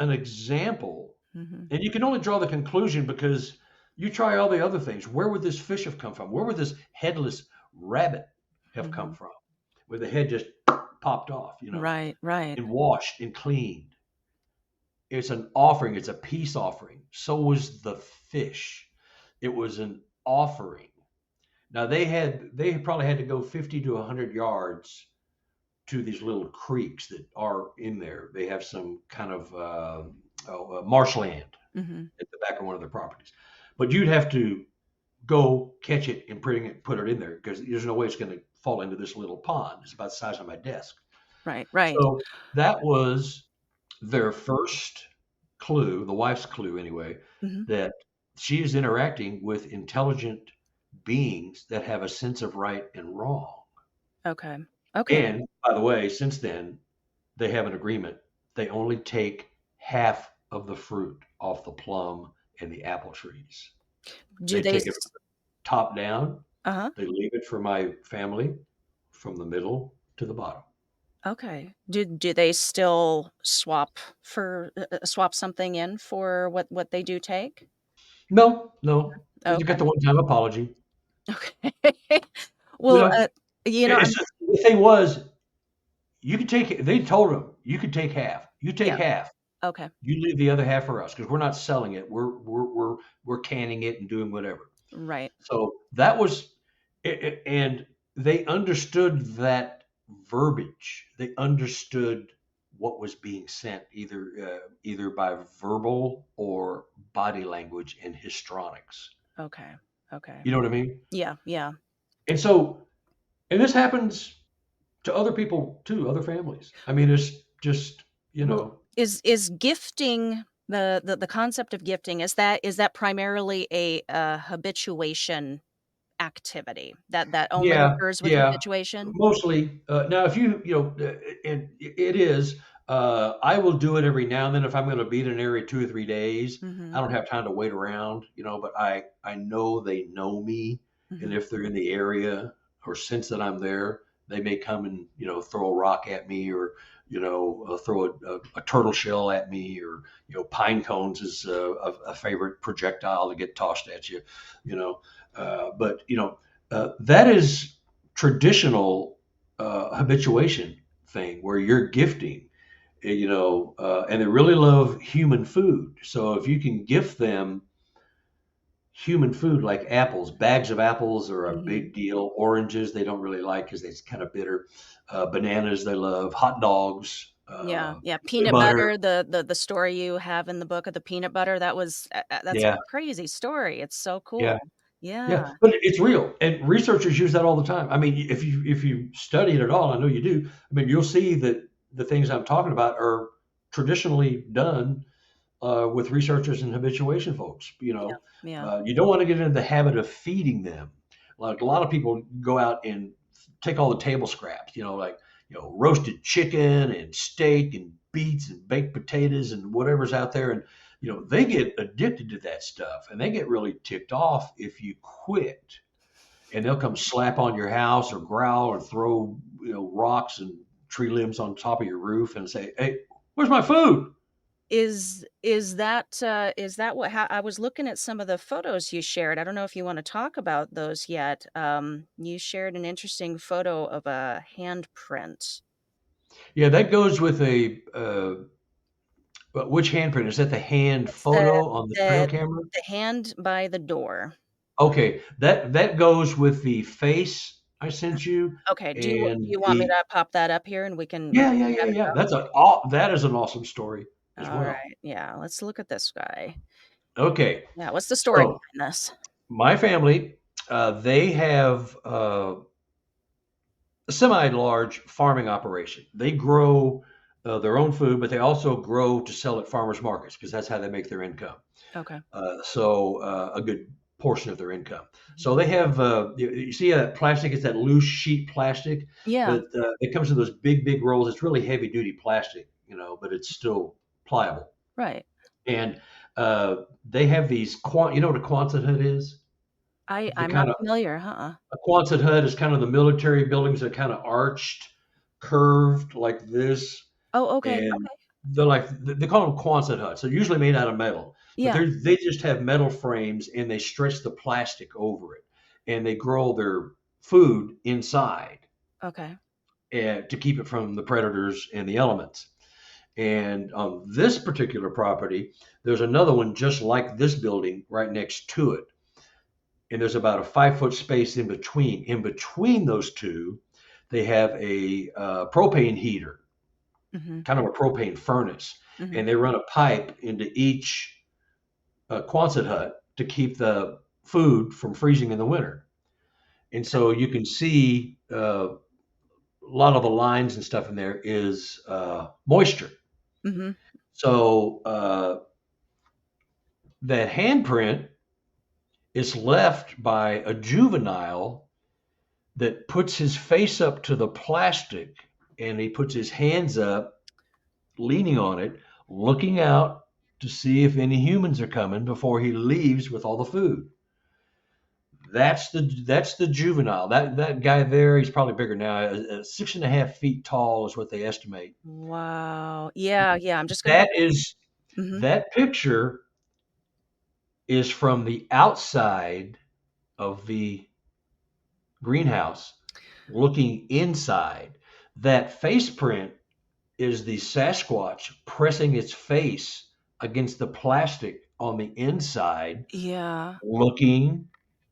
an example, Mhm. and you can only draw the conclusion because you try all the other things. Where would this fish have come from? Where would this headless rabbit have come Mhm. from? Where the head just popped off, Right, right. and washed and cleaned. It's an offering, it's a peace offering. So was the fish. It was an offering. Now they probably had to go 50 to 100 yards to these little creeks that are in there. They have some kind of marshland Mhm. at the back of one of their properties. But you'd have to go catch it and put it in there because there's no way it's going to fall into this little pond. It's about the size of my desk. Right, right. So that was their first clue, the wife's clue anyway, Mhm. that she is interacting with intelligent beings that have a sense of right and wrong. Okay. Okay. And by the way, since then, they have an agreement. They only take half of the fruit off the plum and the apple trees. Do They they take it s from the top down. Uh-huh. They leave it for my family from the middle to the bottom. Okay. Do they still swap something in for what they do take? No, no. You Okay. get the one-time apology. Okay. You Well, know, I'm it's just, the thing was, you could take. They told them you could take half. You take yeah. half. Okay. You leave the other half for us because we're not selling it. We're canning it and doing whatever. Right. So that was, and they understood that verbiage. They understood what was being sent, either by verbal or body language and histrionics. Okay. Okay. You know what I mean? Yeah, yeah. And so, and this happens to other people too, other families. I mean, it's just, Well, is gifting the concept of gifting, is that primarily a habituation activity that only yeah, occurs with yeah. habituation? Mostly. Now, if and it is, I will do it every now and then if I'm going to be in an area 2 or 3 days. I Mhm. don't have time to wait around, but I know they know me, and Mhm. if they're in the area or sense that I'm there, they may come and throw a rock at me or throw a turtle shell at me or pine cones is a favorite projectile to get tossed at you, you know. But that is traditional habituation thing where you're gifting, and they really love human food. So if you can gift them human food like apples, bags of apples are a Mhm. big deal. Oranges they don't really like because it's kind of bitter. Bananas they love. Hot dogs. Yeah, yeah, Soy peanut butter. butter, the story you have in the book of the peanut butter, that was that's a Yeah, crazy story, it's so yeah, cool. Yeah, yeah. But it's real, and researchers use that all the time. I mean, if you study it at all, I know you do. I mean, you'll see that the things I'm talking about are traditionally done with researchers and habituation folks. yeah, yeah. You don't want to get into the habit of feeding them. Like a lot of people go out and take all the table scraps, like roasted chicken and steak and beets and baked potatoes and whatever's out there, and they get addicted to that stuff, and they get really ticked off if you quit, and they'll come slap on your house or growl or throw rocks and tree limbs on top of your roof and say, "Hey, where's my food?" Is that what I was looking at some of the photos you shared. I don't know if you wanna talk about those yet. You shared an interesting photo of a handprint. Yeah, that goes with a but which handprint? Is that the hand It's the photo on the trail the camera? the hand by the door. Okay, that goes with the face I sent you Okay, do and you want me the to pop that up here and we yeah, can yeah, chat yeah, it yeah. out? That is an awesome story as well. Alright, yeah, let's look at this guy. Okay, Yeah, what's the story so behind this? my family, they have a semi-large farming operation. They grow their own food, but they also grow to sell at farmers markets because that's how they make their income. Okay. A good portion of their income. Mhm. So they have, you see that plastic, it's that loose sheet plastic, Yeah, but it comes in those big, big rolls. It's really heavy duty plastic, but it's still pliable. right. And they have these, you know what a Quonset hut is? The I'm not kind of, familiar, uh-uh. a Quonset hut is kind of the military buildings that are kind of arched, curved like this, Oh, okay, and okay. they're like they call them Quonset huts. They're usually made out of metal, but Yeah, they just have metal frames and they stretch the plastic over it, and they grow their food inside okay. to keep it from the predators and the elements. And on this particular property, there's another one just like this building right next to it, and there's about a 5 foot space in between. In between those two, they have a propane heater, Mhm, kind of a propane furnace, mhm. and they run a pipe into each Quonset hut to keep the food from freezing in the winter. And so you can see a lot of the lines and stuff in there is moisture. Mhm. So that handprint is left by a juvenile that puts his face up to the plastic and he puts his hands up, leaning on it, looking out to see if any humans are coming before he leaves with all the food. That's the juvenile. That guy there, he's probably bigger now. 6.5 feet tall is what they estimate. Wow. Yeah, yeah, I'm just gonna That is mhm. that picture is from the outside of the greenhouse, looking inside. That face print is the Sasquatch pressing its face against the plastic on the inside, Yeah. looking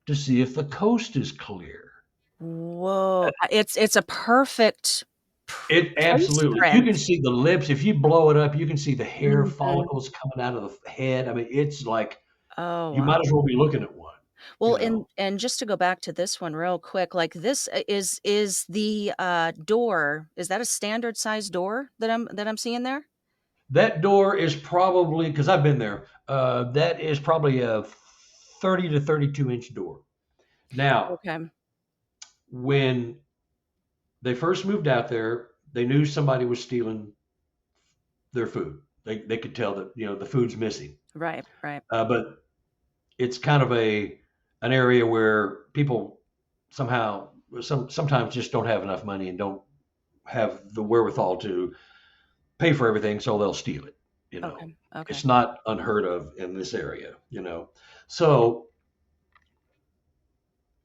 to see if the coast is clear. Whoa. It's a perfect It face absolutely. You print. can see the lips. If you blow it up, you can see the hair Mhm. follicles coming out of the head. I mean, it's like Oh, you wow. might as well be looking at one, Well, you and know. just to go back to this one real quick, like this is the, door, is that a standard size door that I'm seeing there? That door is probably because I've been there. That is probably a 30 to 32-inch door. Now, Okay. when they first moved out there, they knew somebody was stealing their food. They could tell that the food's missing. Right, right. But it's kind of an area where people somehow sometimes just don't have enough money and don't have the wherewithal to pay for everything, so they'll steal it. Okay, okay. It's not unheard of in this area. So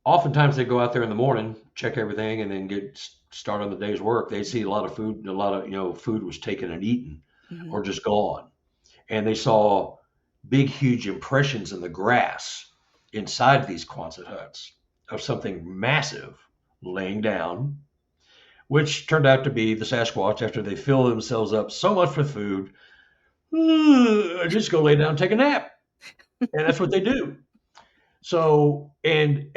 oftentimes they go out there in the morning, check everything, and then get start on the day's work. They see a lot of food, a lot of food was taken and eaten, Mhm. or just gone, and they saw big, huge impressions in the grass inside these Quonset huts of something massive laying down which turned out to be the Sasquatch after they fill themselves up so much with food. Just go lay down and take a nap. And that's what they do. So, and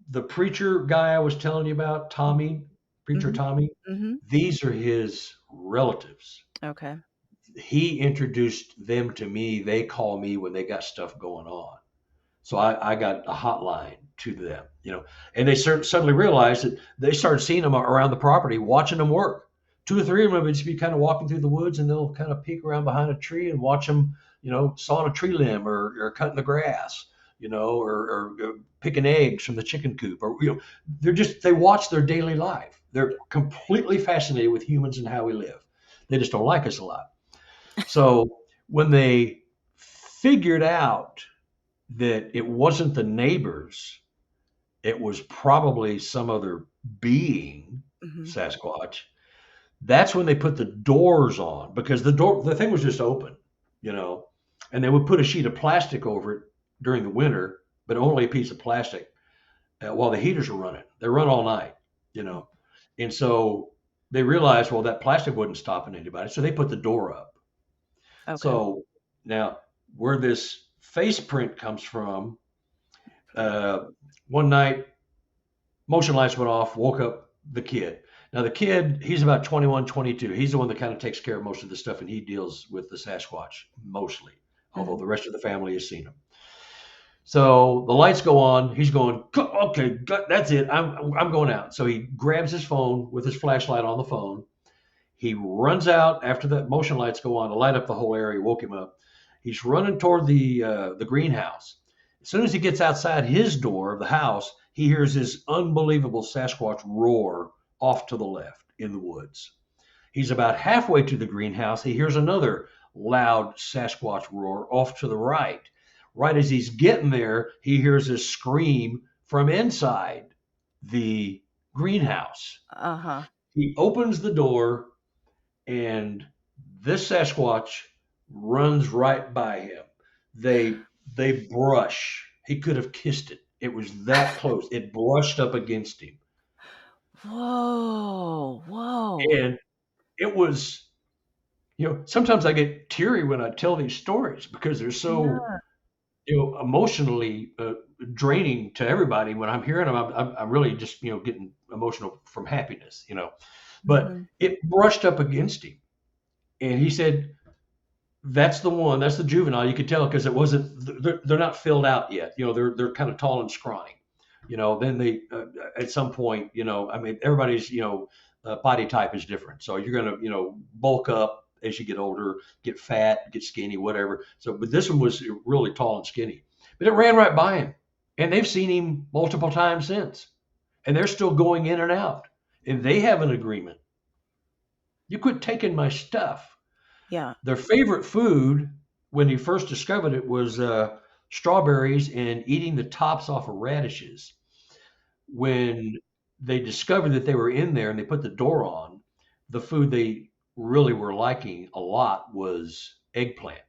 the preacher guy I was telling you about, Tommy, preacher Mhm. Tommy, Mhm. these are his relatives. Okay. He introduced them to me. They call me when they got stuff going on. So I got a hotline to them, and they suddenly realized that they started seeing them around the property, watching them work. Two or three of them would just be kind of walking through the woods, and they'll kind of peek around behind a tree and watch them, sawing a tree limb or cutting the grass, or picking eggs from the chicken coop, or they watch their daily life. They're completely fascinated with humans and how we live. They just don't like us a lot. So when they figured out that it wasn't the neighbors, it was probably some other being, Mhm. Sasquatch. That's when they put the doors on, because the thing was just open, and they would put a sheet of plastic over it during the winter, but only a piece of plastic while the heaters were running. They run all night, and so they realized, well, that plastic wasn't stopping anybody, so they put the door up. Okay. So now, where this face print comes from, uh, one night, motion lights went off, woke up the kid. Now, the kid, he's about 21, 22. He's the one that kind of takes care of most of the stuff, and he deals with the Sasquatch mostly, although Mhm. the rest of the family has seen him. So the lights go on. He's going, okay, that's it. I'm going out. So he grabs his phone with his flashlight on the phone. He runs out after the motion lights go on to light up the whole area. Woke him up. He's running toward the greenhouse. As soon as he gets outside his door of the house, he hears this unbelievable Sasquatch roar off to the left in the woods. He's about halfway to the greenhouse. He hears another loud Sasquatch roar off to the right. Right as he's getting there, he hears a scream from inside the greenhouse. Uh-huh. He opens the door, and this Sasquatch runs right by him. They brush. He could have kissed it. It was that close. It brushed up against him, Whoa. Whoa. and it was. Sometimes I get teary when I tell these stories because they're so Yeah. emotionally draining to everybody. When I'm hearing them, I'm really just getting emotional from happiness. But Mhm. it brushed up against him, and he said, "That's the one. That's the juvenile." You could tell because it wasn't. They're not filled out yet. They're kind of tall and scrawny. Then they at some point. I mean, everybody's body type is different. So you're gonna bulk up as you get older, get fat, get skinny, whatever. So, but this one was really tall and skinny. But it ran right by him, and they've seen him multiple times since, and they're still going in and out, and they have an agreement. You quit taking my stuff. Yeah. Their favorite food when he first discovered it was strawberries and eating the tops off of radishes. When they discovered that they were in there and they put the door on, the food they really were liking a lot was eggplant.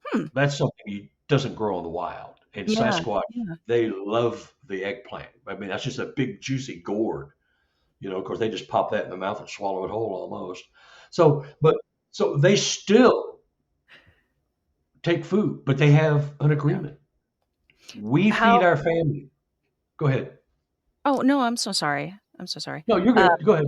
Hmm. That's something doesn't grow in the wild. And Yeah. Sasquatch, Yeah. they love the eggplant. I mean, that's just a big juicy gourd. Of course, they just pop that in the mouth and swallow it whole almost. So, but so they still take food, but they have an Yeah. agreement. We feed How our family. Go ahead. Oh, no, I'm so sorry. I'm so sorry. No, you're Uh, good. Go ahead.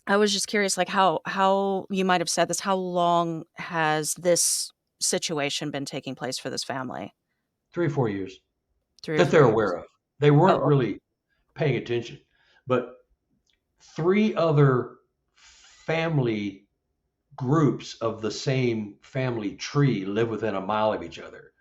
I was just curious, like, how you might have said this, how long has this situation been taking place for this family? 3 or 4 years 3 or that 4 they're aware years? of. They weren't Oh, really paying attention, but three other family groups of the same family tree live within a mile of each other.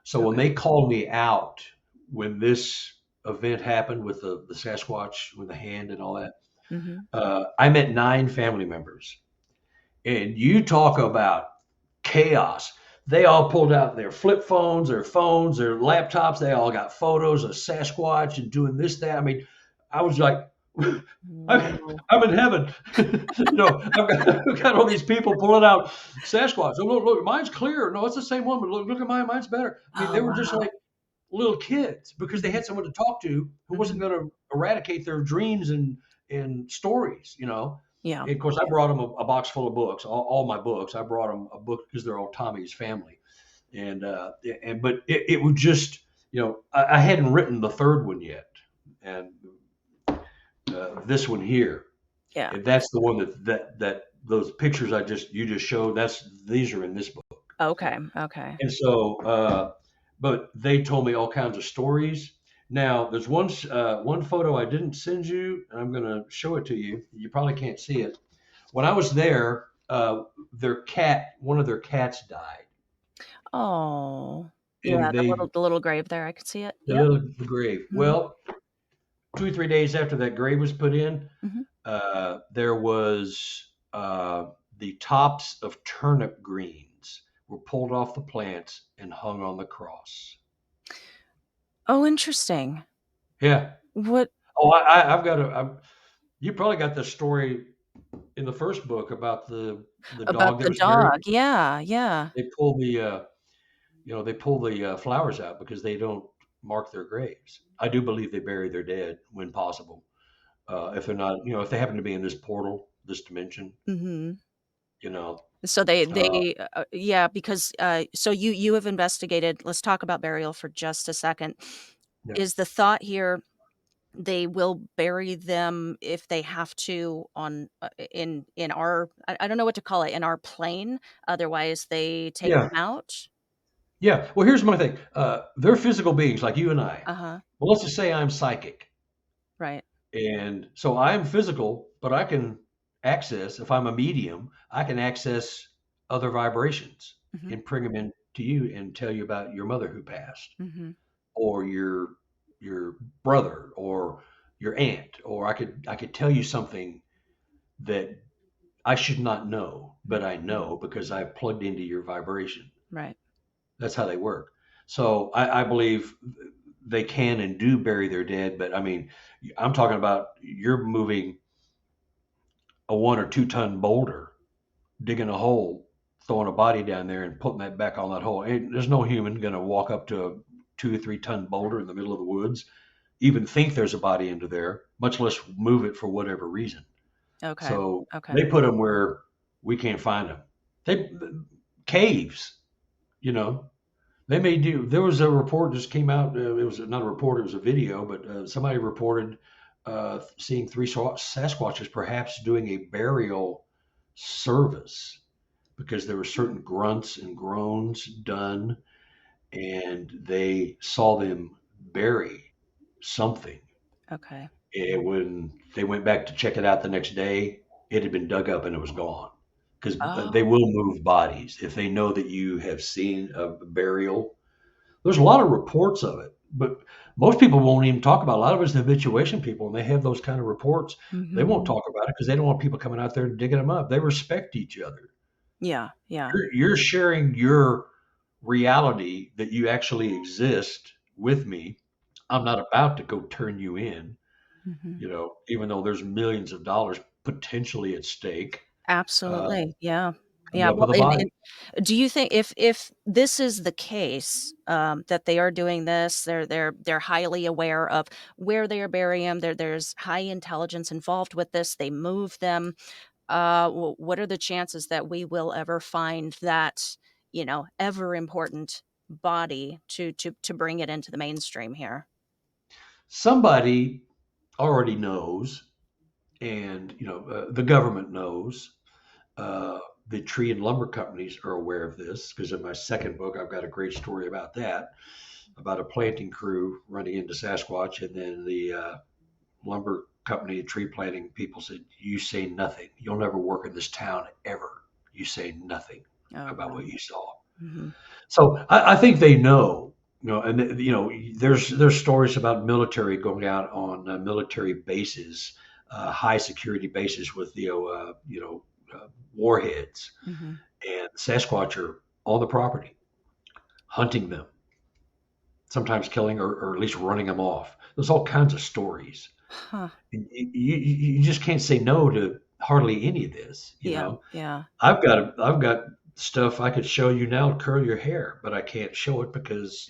So when okay. they called me out when this event happened with the Sasquatch with the hand and all that, Mhm. I met 9 family members. And you talk about chaos. They all pulled out their flip phones, their laptops. They all got photos of Sasquatch and doing this, that. I mean, I was like, I'm Whoa. in heaven. I've got all these people pulling out Sasquatch. Oh, look, mine's clear. No, it's the same one, but look at mine. Mine's better. I mean, Oh, they were just wow. like little kids because they Mhm. had someone to talk to who wasn't Mhm. going to eradicate their dreams and stories, you know. Yeah. And of course, I brought them a box full of books, all my books. I brought them a book because they're all Tommy's family, and but it would just, you know, I hadn't written the third one yet, and this one here, Yeah. and that's the one that those pictures you just showed. These are in this book. Okay. Okay. And so, but they told me all kinds of stories. Now, there's one photo I didn't send you, and I'm going to show it to you. You probably can't see it. When I was there, one of their cats died, Oh, and yeah. The little grave there. I could see it. Yep. the grave. Mhm. Well, 2 or 3 days after that grave was put in, Mhm. there was the tops of turnip greens were pulled off the plants and hung on the cross. Oh, interesting. Yeah. What Oh, I've got you probably got the story in the first book about the about dog that the was buried. dog? Yeah. Yeah. They pull they pull the flowers out because they don't mark their graves. I do believe they bury their dead when possible. If they're not, if they happen to be in this portal, this dimension, Mhm. you know. So Uh, yeah, because, so you have investigated. Let's talk about burial for just a second. yeah. Is the thought here they will bury them if they have to on, in our I don't know what to call it, in our plane, otherwise they take Yeah. them out? Yeah. Well, here's my thing. They're physical beings like you and I. Uh-huh. Well, let's just say I'm psychic. Right. And so I'm physical, but I can access, if I'm a medium, I can access other vibrations Mhm. and bring them in to you and tell you about your mother who passed, Mhm. or your brother, or your aunt, or I could tell you something that I should not know, but I Mhm. know because I've plugged into your vibration. Right. That's how they work. So I believe they can and do bury their dead, but I mean, I'm talking about you're moving a 1 or 2 ton boulder, digging a hole, throwing a body down there, and putting that back on that hole. There's no human going to walk up to a 2 or 3 ton boulder in the middle of the woods, even think there's a body under there, much less move it for whatever reason. Okay. So Okay. they put them where we can't find them. They caves, you know. They may do. There was a report just came out. It was not a report; it was a video. But somebody reported seeing 3 Sasquatches, perhaps doing a burial service because there were certain grunts and groans done, and they saw them bury something. Okay. And when they went back to check it out the next day, it had been dug up and it was gone. Because they Oh. will move bodies if they know that you have seen a burial. There's a lot of reports of it, but most people won't even talk about it. A lot of it's the habituation people, and they have those kind of reports. They won't Mhm. talk about it because they don't want people coming out there and digging them up. They respect each other. Yeah. Yeah. You're sharing your reality that you actually exist with me. I'm not about to go turn you in, Mhm. even though there's millions of dollars potentially at stake. Uh, Absolutely. Yeah. Coming Yeah. up Well, with a body. do you think if this is the case, that they are doing this, they're highly aware of where they are burying them, there's high intelligence involved with this, they move them, what are the chances that we will ever find that, ever important body to bring it into the mainstream here? Somebody already knows, and the government knows. The tree and lumber companies are aware of this because in my second book, I've got a great story about that, about a planting crew running into Sasquatch, and then the lumber company, tree planting people said, "You say nothing. You'll never work in this town ever. You say nothing Oh, about wow. what you saw." Mhm. So I think they know. And there's stories about military going out on military bases, high security bases with warheads, Mhm. and Sasquatch are on the property, hunting them, sometimes killing or at least running them off. There's all kinds of stories. Huh. You just can't say no to hardly any of this. Yeah, yeah. I've got stuff I could show you now to curl your hair, but I can't show it because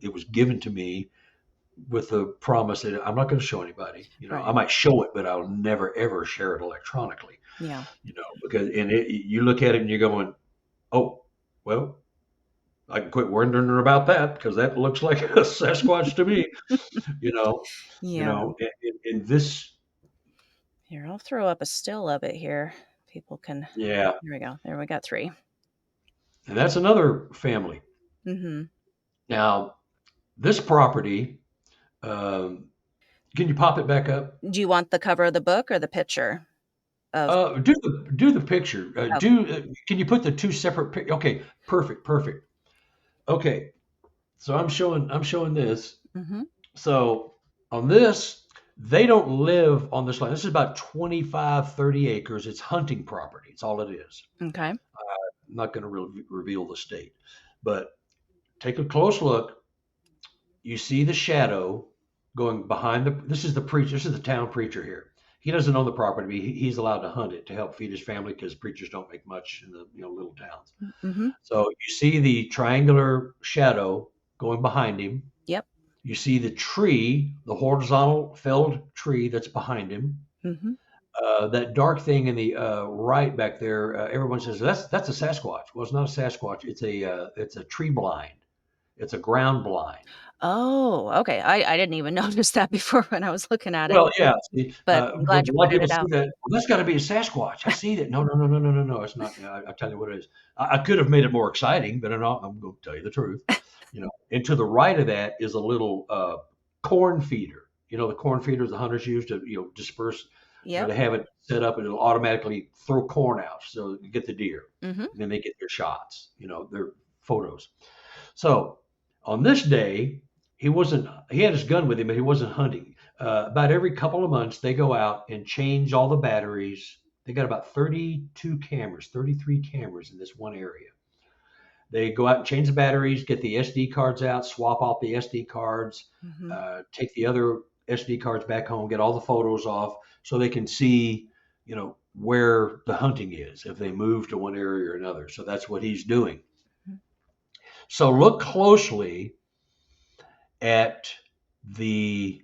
it was given to me with the promise that I'm not going to show anybody. I Right. might show it, but I'll never ever share it electronically. Yeah. Because you look at it and you're going, oh, well, I can quit wondering about that because that looks like a Sasquatch to me. You know, Yeah. and this, Here, I'll throw up a still of it here. People can. yeah, Here we go. There we got 3. and that's another family. Mm-hmm. Now, this property, um, can you pop it back up? Do you want the cover of the book or the picture of? Do the picture. Oh, Can you put the two separate? Okay, perfect. Okay, so I'm showing this. mm-hmm. So on this, they don't live on this land. This is about 25, 30 acres. It's hunting property. It's all it is. Okay. I'm not going to reveal the state, but take a close look. You see the shadow going behind this is the preacher. This is the town preacher here. He doesn't own the property. But he's allowed to hunt it to help feed his family because preachers don't make much in the little towns. Mm-hmm. So you see the triangular shadow going behind him. Yep. You see the tree, the horizontal felled tree that's behind him. Mm-hmm. That dark thing in the right back there, everyone says that's a Sasquatch. Well, it's not a Sasquatch. It's a tree blind. It's a ground blind. Oh, okay. I didn't even notice that before when I was looking at it, Well, yeah. See, but I'm but glad a you lot of pointed people it see out. that. Well, that's got to be a Sasquatch. I see that. No. It's not. I'll tell you what it is. I could have made it more exciting, but I'm going to tell you the truth. And to the right of that is a little corn feeder. The corn feeders the hunters use to disperse. Yep. They have it set up and it'll automatically throw corn out, so you get the deer. Mm-hmm. And then they get their shots. Their photos. So on this day, he wasn't. He had his gun with him, but he wasn't hunting. About every couple of months, they go out and change all the batteries. They got about 32 cameras, 33 cameras in this one area. They go out and change the batteries, get the SD cards out, swap out the SD cards, Mm-hmm. take the other SD cards back home, get all the photos off, so they can see, where the hunting is if they move to one area or another. So that's what he's doing. So look closely at the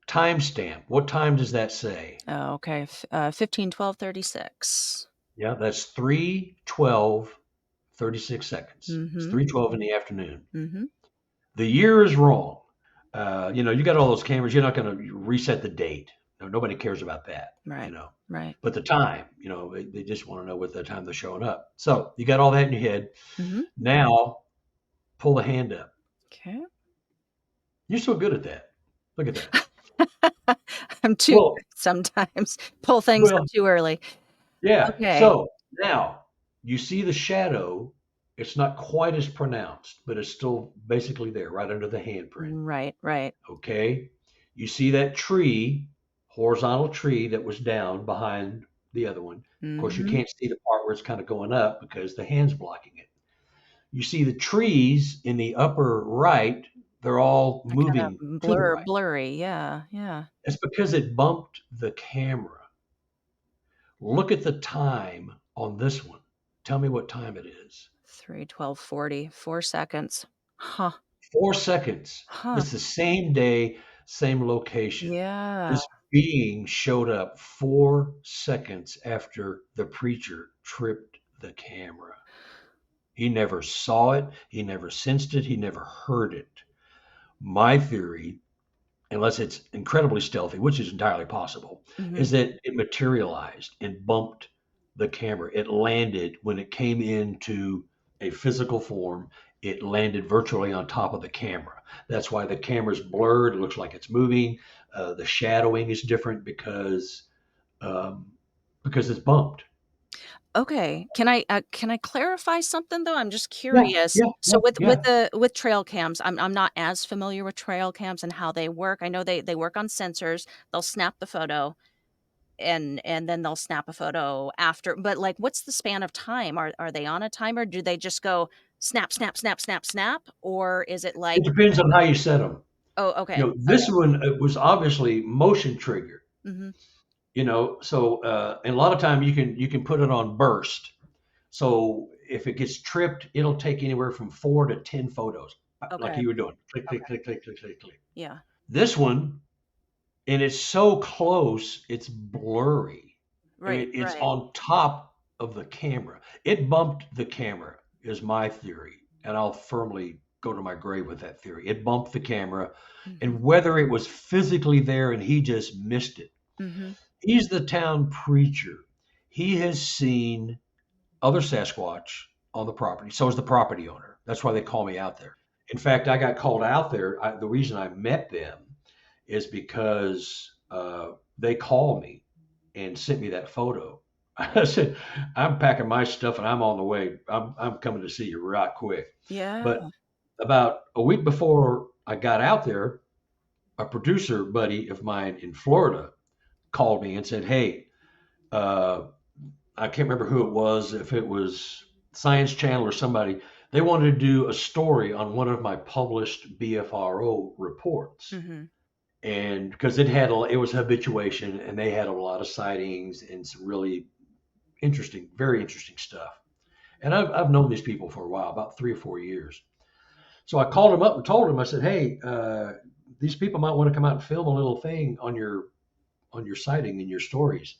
timestamp. What time does that say? Oh, okay. 15:12:36. Yeah, that's 3:12:36 seconds. Mm-hmm. It's 3:12 in the afternoon. Mm-hmm. The year is wrong. You got all those cameras. You're not going to reset the date. No, nobody cares about that. Right. Right. But the time, they just want to know what the time they're showing up. So you got all that in your head. Mm-hmm. Now pull the hand up. Okay. You're so good at that. Look at that. I'm too sometimes pull things up too early. Yeah. Okay. So now you see the shadow. It's not quite as pronounced, but it's still basically there, right under the handprint. Right. Okay. You see that tree, horizontal tree that was down behind the other one. Mm-hmm. Of course, you can't see the part where it's kind of going up because the hand's blocking it. You see the trees in the upper right, they're all moving to the right. Blurry. Yeah. It's because it bumped the camera. Look at the time on this one. Tell me what time it is. 3:12:40. 4 seconds. Huh. 4 seconds. Huh. It's the same day, same location. Yeah. This being showed up 4 seconds after the preacher tripped the camera. He never saw it. He never sensed it. He never heard it. My theory, unless it's incredibly stealthy, which is entirely possible, is that it materialized and bumped the camera. It landed when it came into a physical form. It landed virtually on top of the camera. That's why the camera's blurred. It looks like it's moving. The shadowing is different because it's bumped. Okay. Can I clarify something though? I'm just curious. So with trail cams, I'm not as familiar with trail cams and how they work. I know they work on sensors. They'll snap the photo and then they'll snap a photo after. But like, what's the span of time? Are they on a timer? Do they just go snap, or is it like? It depends on how you set them. Oh, okay. This one was obviously motion triggered. Mm-hmm. So and a lot of time you can put it on burst. So if it gets tripped, it'll take anywhere from 4 to 10 photos, like you were doing. Click. Yeah. This one, and it's so close, it's blurry. I Right, mean, it's right. on top of the camera. It bumped the camera, is my theory. And I'll firmly go to my grave with that theory. It bumped the camera, Mhm. and whether it was physically there and he just missed it. Mhm. He's the town preacher. He has seen other Sasquatch on the property. So is the property owner. That's why they call me out there. In fact, I got called out there. The reason I met them is because they called me and sent me that photo. I said, I'm packing my stuff and I'm on the way. I'm coming to see you right quick. Yeah. But about a week before I got out there, a producer buddy of mine in Florida called me and said, "Hey, uh, I can't remember who it was, if it was Science Channel or somebody. They wanted to do a story on one of my published BFRO reports." Mhm. And because it was habituation, and they had a lot of sightings and some really interesting, very interesting stuff. And I've known these people for a while, about 3 or 4 years. So I called them up and told them, I said, "Hey, these people might want to come out and film a little thing on your sighting and your stories."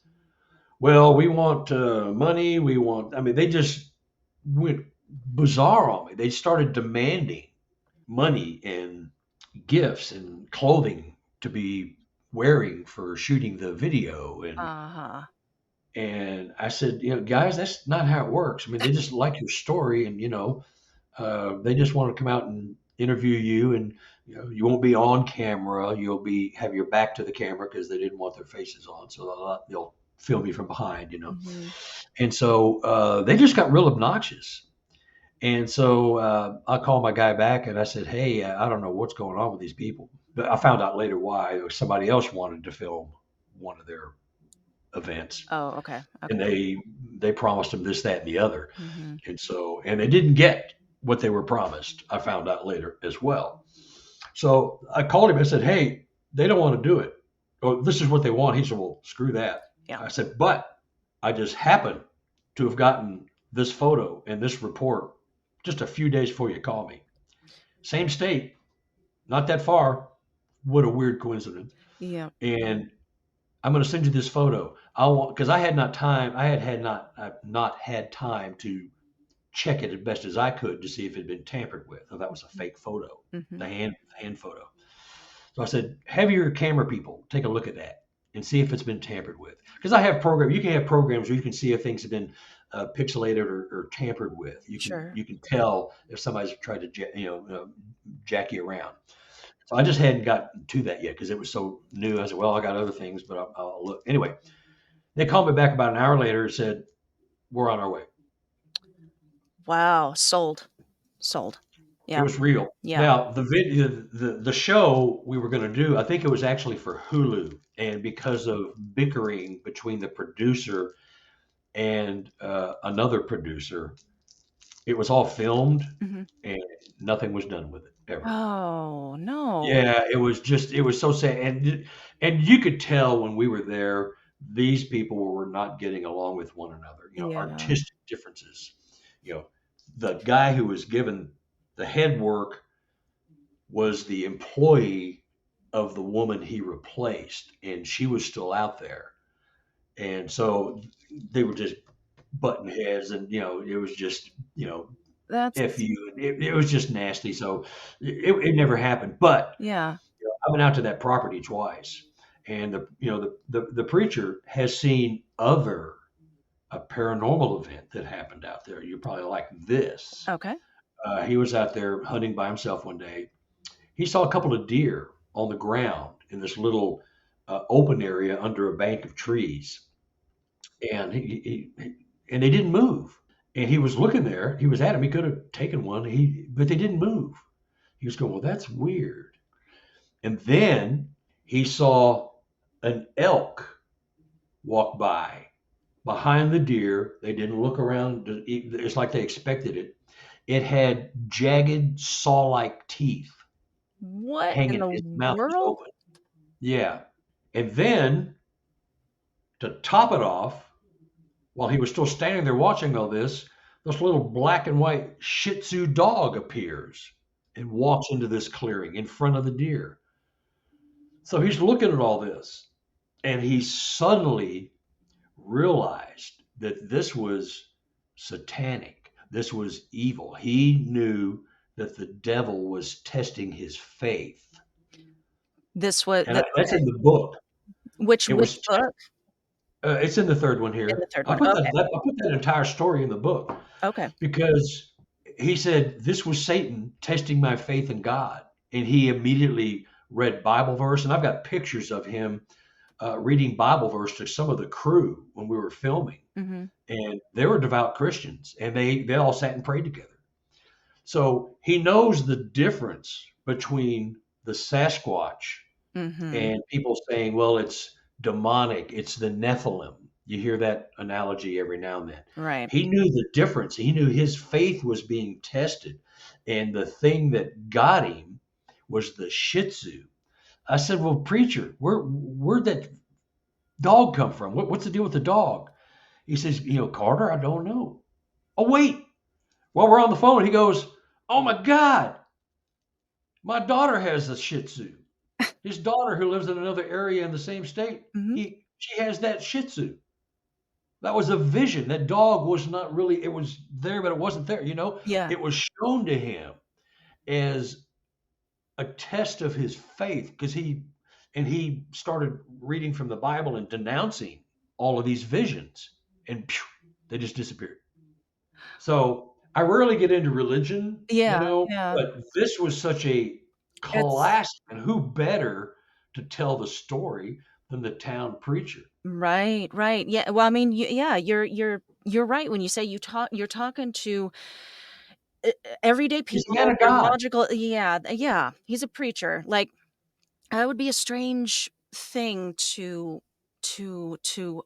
Well, we want money. We want. I mean, they just went bizarre on me. They started demanding money and gifts and clothing to be wearing for shooting the video. Uh-huh. And I said, guys, that's not how it works. I mean, they just like your story, and they just want to come out and interview you, and you won't be on camera. You'll be have your back to the camera because they didn't want their faces on, so they'll film you from behind. Mhm. And so they just got real obnoxious. And so I called my guy back and I said, "Hey, I don't know what's going on with these people." But I found out later why. Somebody else wanted to film one of their events, Oh, okay. and Okay. they promised them this, that, and the other. Mhm. And they didn't get what they were promised. I found out later as well. So I called him. I said, "Hey, they don't want to do it. Oh, this is what they want." He said, "Well, screw that." Yeah. I said, "But I just happened to have gotten this photo and this report just a few days before you called me. Same state, not that far. What a weird coincidence." Yeah. And I'm going to send you this photo. I want because I had not time. I've not had time to check it as best as I could to see if it had been tampered with, or that was a fake photo, Mhm. the hand photo. So I said, have your camera people take a look at that and see if it's been tampered with. Because I have programs. You can have programs where you can see if things have been pixelated or tampered with. Sure. You can tell if somebody's tried to jack you around. So I just hadn't gotten to that yet because it was so new. I said, well, I got other things, but I'll look anyway. They called me back about an hour later and said, we're on our way. Wow. Sold. Sold. It Yeah. was real. Yeah. Now the video, the show we were going to do, I think it was actually for Hulu, and because of bickering between the producer and another producer, it was all filmed Mhm. and nothing was done with it ever. Oh, no. Yeah, it was so sad, and you could tell when we were there, these people were not getting along with one another. Yeah. Artistic differences. You know, the guy who was given the head work was the employee of the woman he replaced, and she was still out there. And so they were just button heads, and it was just f That's you. It was just nasty. So it never happened. But yeah. I've been out to that property twice, and the preacher has seen other a paranormal event that happened out there. You're probably like this. Okay. He was out there hunting by himself one day. He saw a couple of deer on the ground in this little open area under a bank of trees, and and they didn't move. And he was looking there. He was at him. He could have taken one. But they didn't move. He was going, well, that's weird. And then he saw an elk walk by behind the deer. They didn't look around. It's like they expected it. It had jagged saw-like teeth What in hanging. the Its mouth was world? open. Yeah. And then to top it off, while he was still standing there watching all this little black and white Shih Tzu dog appears and walks into this clearing in front of the deer. So he's looking at all this, and he suddenly realized that this was satanic. This was evil. He knew that the devil was testing his faith. This was And the that's okay. in the book. Which It was book? it's in the third one In the here. third I one. put Okay. I put that entire story in the book Okay. because he said this was Satan testing my faith in God, and he immediately read Bible verse, and I've got pictures of him reading Bible verse to some of the crew when we were filming, Mhm. and they were devout Christians, and they all sat and prayed together. So he knows the difference between the Sasquatch Mhm. and people saying, well, it's demonic, it's the Nephilim. You hear that analogy every now and then. Right. He knew the difference. He knew his faith was being tested. And the thing that got him was the Shih Tzu. I said, well, preacher, where'd that dog come from? What's the deal with the dog? He says, Carter, I don't know. Oh, wait. While we're on the phone, he goes, oh my God, my daughter has a Shih Tzu. His daughter, who lives in another area in the same state, Mhm. she has that Shih Tzu. That was a vision. That dog was not really. It was there, but it wasn't there. Yeah. It was shown to him as a test of his faith because he started reading from the Bible and denouncing all of these visions, and phew, they just disappeared. So I rarely get into religion, Yeah, yeah. but this was such a It's classic, and who better to tell the story than the town preacher? right, right. Yeah, well, I mean, yeah, you're right when you say you're talking to everyday He's a man people. of They're God. logical. Yeah, yeah. He's a preacher. Like, that would be a strange thing to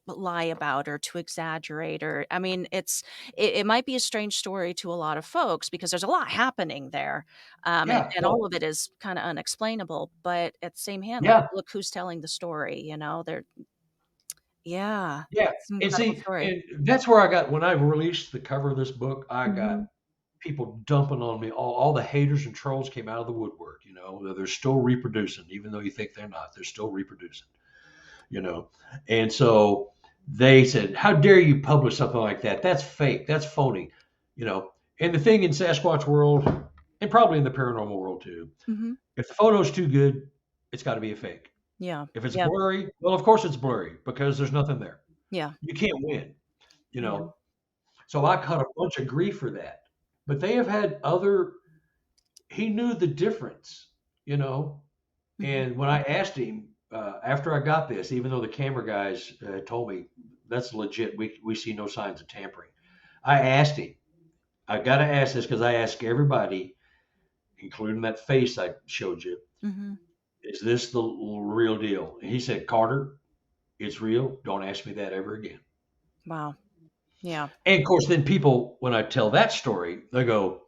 lie about or to exaggerate. Or I mean, it might be a strange story to a lot of folks because there's a lot happening there, Yeah, and all well, of it is kind of unexplainable. But at the same hand, like, yeah, look who's telling the story. They're yeah, yeah. it's an And incredible see, story. and that's where I got when I released the cover of this book, I got Hmm. people dumping on me. All the haters and trolls came out of the woodwork. They're still reproducing, even though you think they're not. They're still reproducing. you know. And so they said, "How dare you publish something like that? That's fake. That's phony." You know. And the thing in Sasquatch world, and probably in the paranormal world too, Hmm. if the photo's too good, it's got to be a fake. Yeah, If it's yeah, blurry, well, of course it's blurry because there's nothing there. yeah, You can't win. You yeah. know. So I caught a bunch of grief for that. But they have had other. He knew the difference. You know. Hmm. And when I asked him after I got this, even though the camera guys told me that's legit, we see no signs of tampering. I asked him. I got to ask this because I ask everybody, including that face I showed you, Hmm. is this the real deal? And he said, Carter, it's real. Don't ask me that ever again. Wow. Yeah. And of course, then people, when I tell that story, they go,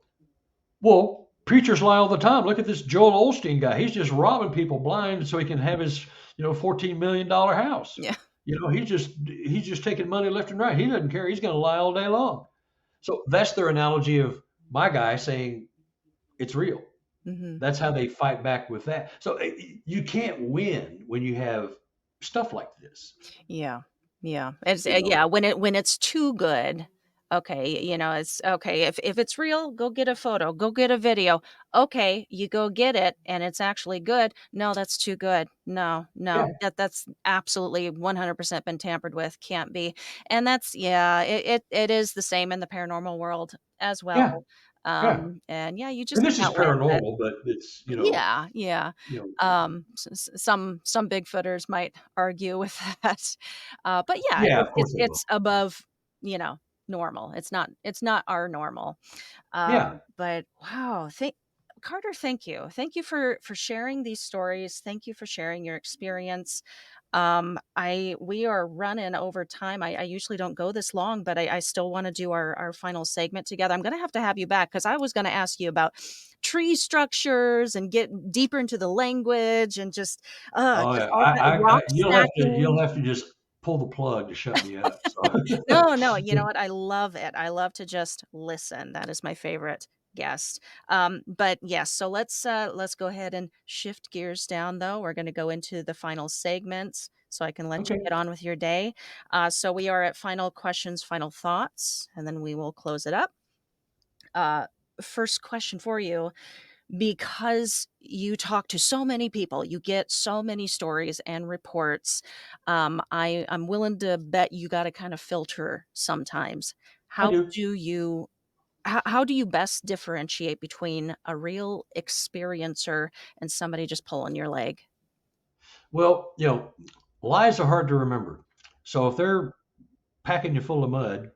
well, preachers lie all the time. Look at this Joel Osteen guy. He's just robbing people blind so he can have his, $14 million house. Yeah. He's just taking money left and right. He doesn't care. He's going to lie all day long. So that's their analogy of my guy saying it's real. Hmm. That's how they fight back with that. So you can't win when you have stuff like this. Yeah. Yeah. It's You know. yeah, when it's too good. Okay, it's okay. If it's real, go get a photo, go get a video. Okay, you go get it and it's actually good. No, that's too good. No, Yeah. no. That's absolutely 100% been tampered with. Can't be. And that's yeah, it is the same in the paranormal world as Yeah. well. Yeah. And yeah, you just And this is can't win with it. paranormal, but it's Yeah, yeah. you know. Some Bigfooters might argue with that, but yeah, Yeah. it's Of course it's they will. it's above, normal. It's not our normal. Yeah. But wow, thank Carter, thank you for sharing these stories. Thank you for sharing your experience. I we are running over time. I usually don't go this long, but I still want to do our final segment together. I'm gonna have to have you back because I was gonna ask you about tree structures and get deeper into the language and Oh just yeah, all that rock you'll stacking. have to just pull the plug to shut me up. So No, no, you know what? I love it. I love to just listen. That is my favorite. guessed. But yes, so let's go ahead and shift gears down though. We're going to go into the final segments so I can let you Okay. get on with your day. So we are at final questions, final thoughts, and then we will close it up. Uh, First question for you, because you talk to so many people, you get so many stories and reports. I'm willing to bet you got to kind of filter sometimes. I How do. do you how do you best differentiate between a real experiencer and somebody just pulling your leg? Well, lies are hard to remember. So if they're packing you full of mud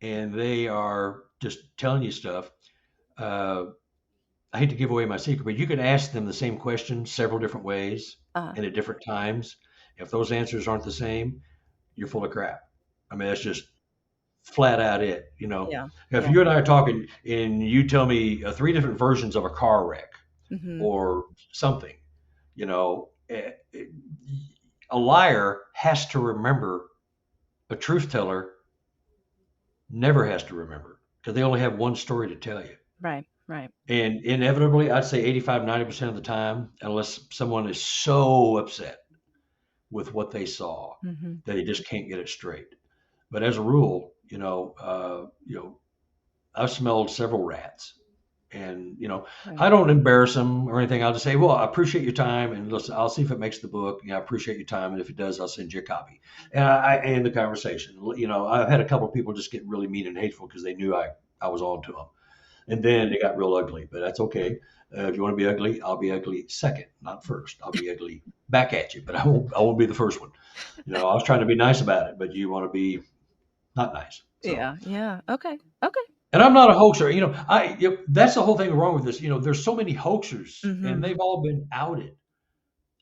and they are just telling you stuff, uh, I hate to give away my secret, but you can ask them the same question several different ways Uh, and at different times. If those answers aren't the same, you're full of crap. I mean, that's just flat out it. yeah, If yeah. you and I are talking and you tell me three different versions of a car wreck Hmm. or something, you know, eh, eh, a liar has to remember. A truth teller never has to remember because they only have one story to tell you. Right, right. And inevitably, I'd say 85, 90% of the time, unless someone is so upset with what they saw Hmm. that they just can't get it straight. But as a rule, I've smelled several rats, and Right. I don't embarrass them or anything. I'll just say, well, I appreciate your time, and listen, I'll see if it makes the book. I appreciate your time, and if it does, I'll send you a copy. And I end the conversation. I've had a couple of people just get really mean and hateful because they knew I was on to them, and then it got real ugly. But that's okay. If you want to be ugly, I'll be ugly second, not first. I'll be ugly back at you, but I won't be the first one. I was trying to be nice about it, but you want to be not nice. So, Yeah, yeah. Okay, okay. and I'm not a hoaxer. That's the whole thing wrong with this. There's so many hoaxers, and Hmm. they've all been outed,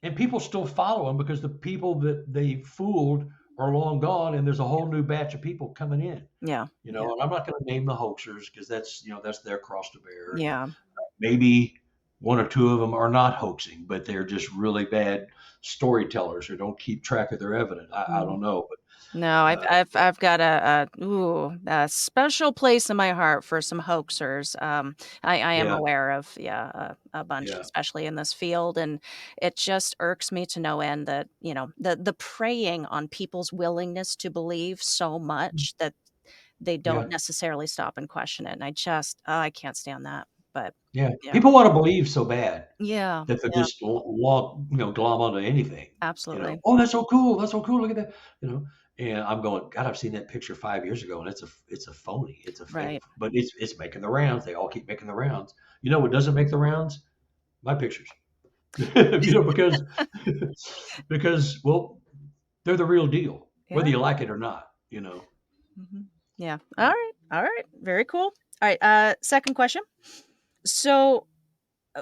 and people still follow them because the people that they fooled are long gone, and there's a whole new batch of people coming in. Yeah, yeah, And I'm not going to name the hoaxers because that's their cross to bear, and yeah. maybe one or two of them are not hoaxing, but they're just really bad storytellers who don't keep track of their evidence. I Mm. don't know, No, but I've got a special place in my heart for some hoaxers. I am yeah, aware of, yeah, a bunch, yeah. especially in this field, and it just irks me to no end that the preying on people's willingness to believe so much that they Yeah. don't necessarily stop and question it. And I can't stand that. But Yeah, yeah, people want to believe so bad yeah, that they'll yeah, just glom onto anything. absolutely, Oh, that's so cool. That's so cool. Look at that. You know, and I'm going, God, I've seen that picture 5 years ago, and it's a phony. It's a fake, right. but it's making the rounds. They all keep making the rounds. You know what doesn't make the rounds? My pictures. Because well, they're the real deal, whether Yeah. you like it or not. Mhm. Yeah. All right. Very cool. All right. Second question. So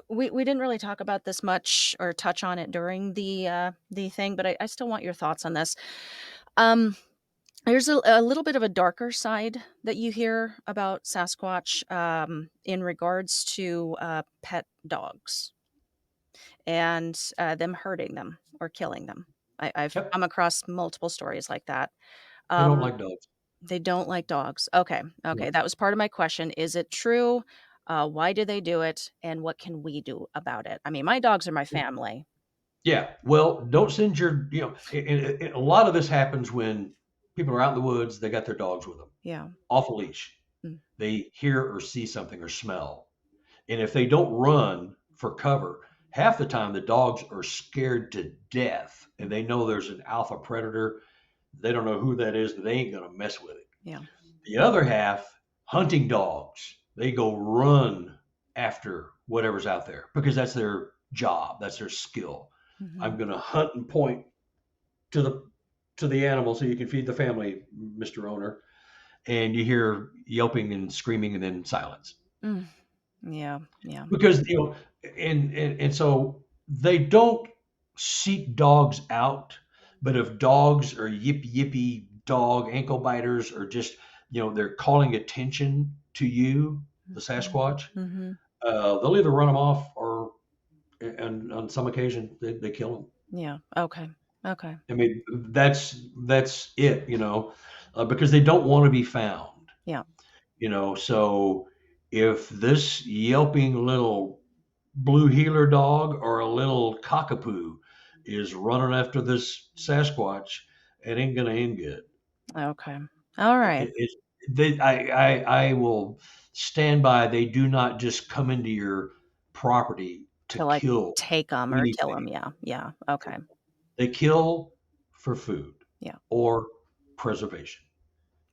we didn't really talk about this much or touch on it during the thing, but I still want your thoughts on this. Um, there's a little bit of a darker side that you hear about Sasquatch in regards to pet dogs and them hurting them or killing them. I've Yep, come across multiple stories like that. they don't Um, like dogs. They don't like dogs. Okay, No. okay, that was part of my question. Is it true? Why do they do it, and what can we do about it? I mean, my dogs are my family. Yeah. Well, don't send a lot of this happens when people are out in the woods, they got their dogs with them, Yeah. off a leash. Mm, They hear or see something or smell. And if they don't run for cover, half the time the dogs are scared to death and mm, they know there's an alpha predator. They don't know who that is, but they ain't going to mess with it. yeah. The other half, hunting dogs, they go run after whatever's out there because that's their job, that's their skill. I'm Mhm. going to hunt and point to the animal so you can feed the family, Mr. Owner. And you hear yelping and screaming and then silence Mm, yeah, yeah, because and so they don't seek dogs out. But if dogs are yippy dog ankle biters or just they're calling attention to you, the mhm, Sasquatch, mhm. they'll either run them off or and on some occasion they kill them. Yeah, okay, okay. I mean, that's it, because they don't want to be found. Yeah, So if this yelping little blue heeler dog or a little cockapoo is running after this Sasquatch, it ain't gonna end good. Okay. All right. It, I will stand by. They do not just come into your property to To like kill take them or kill them. anything. Yeah. Yeah. Okay. They kill for food Yeah. or preservation.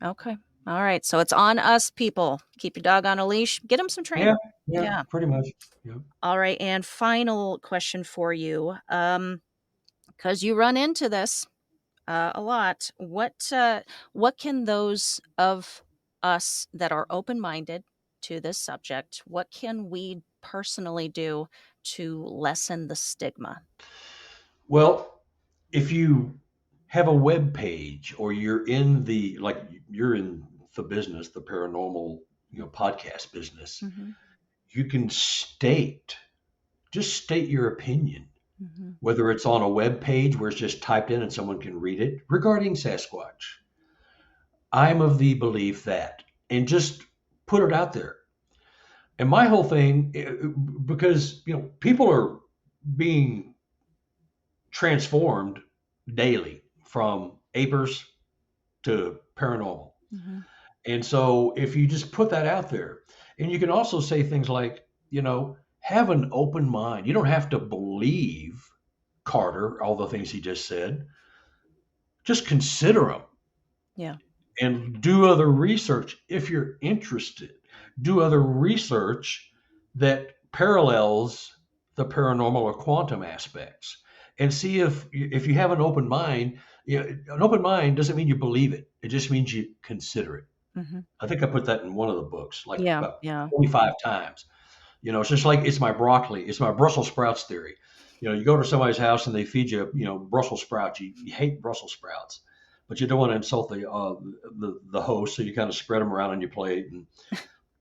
Okay. All right. So it's on us, people. Keep your dog on a leash. Get him some Yeah, training. yeah, Yeah. pretty much. Yeah. All right. And final question for you. Because you run into this a lot. What can those of us that are open-minded to this subject, what can we personally do to lessen the stigma? Well, if you have a web page or you're in the business, the paranormal, podcast business, Mhm. you can just state your opinion, Mhm. whether it's on a web page where it's just typed in and someone can read it regarding Sasquatch. I'm of the belief that, and just put it out there. And my whole thing, because people are being transformed daily from apers to paranormal. Mhm. And so if you just put that out there, and you can also say things like, have an open mind. You don't have to believe Carter, all the things he just said. Just consider them Yeah. and do other research if you're interested. Do other research that parallels the paranormal or quantum aspects, and see if you have an open mind. An open mind doesn't mean you believe it. It just means you consider it. Mhm. I think I put that in one of the books, like Yeah. about Yeah. 25 times. It's just like it's my broccoli, it's my Brussels sprouts theory. You go to somebody's house and they feed you, Brussels sprouts. You hate Brussels sprouts, but you don't want to insult the host, so you kind of spread them around on your plate and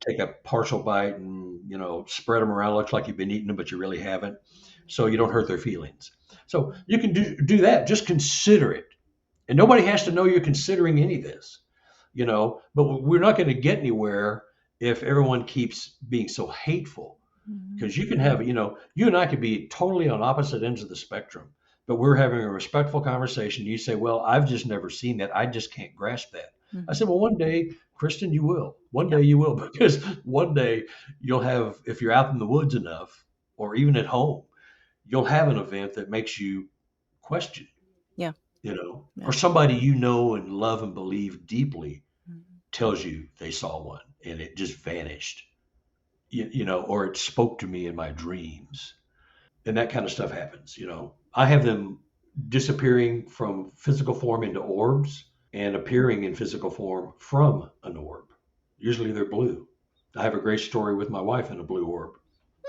take a partial bite and spread them around. Looks like you've been eating them, but you really haven't, so you don't hurt their feelings. So you can do that. Just consider it, and nobody has to know you're considering any of this. But we're not going to get anywhere if everyone keeps being so hateful, Mhm. because you can have, you and I could be totally on opposite ends of the spectrum, but we're having a respectful conversation. You say, well, I've just never seen that, I just can't grasp that. I Mhm. said, well, one day, Kristen, you will. One Yeah. day you will, because one day you'll have, if you're out in the woods enough, or even at home, you'll have an event that makes you question, Yeah. or Yeah. somebody and love and believe deeply Mhm. tells you they saw one and it just vanished, or it spoke to me in my dreams. And that kind of stuff happens. I have them disappearing from physical form into orbs and appearing in physical form from an orb. Usually they're blue. I have a great story with my wife in a blue orb,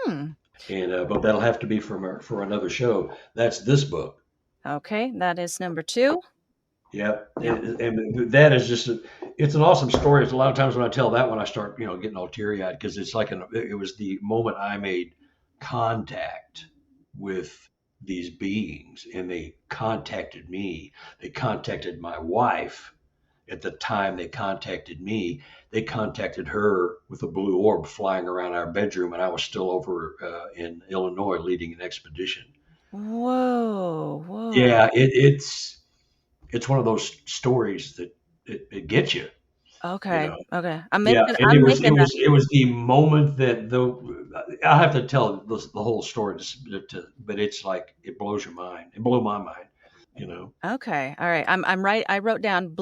Hmm. and but that'll have to be for another show. That's this book. Okay. That is number 2. Yep, Yeah. and that is it's an awesome story. It's a lot of times when I tell that one, I start getting all teary eyed, because it's like it was the moment I made contact with these beings, and they contacted me. They contacted my wife at the time they contacted me. They contacted her with a blue orb flying around our bedroom, and I was still over in Illinois leading an expedition. Whoa. Whoa. Yeah, it's one of those stories that it gets you, you Okay. know. Okay. Yeah, and I'm making that. it was the moment that I have to tell the whole story but it's like it blows your mind. It blew my mind, you know. Okay. All right. I'm right. I wrote down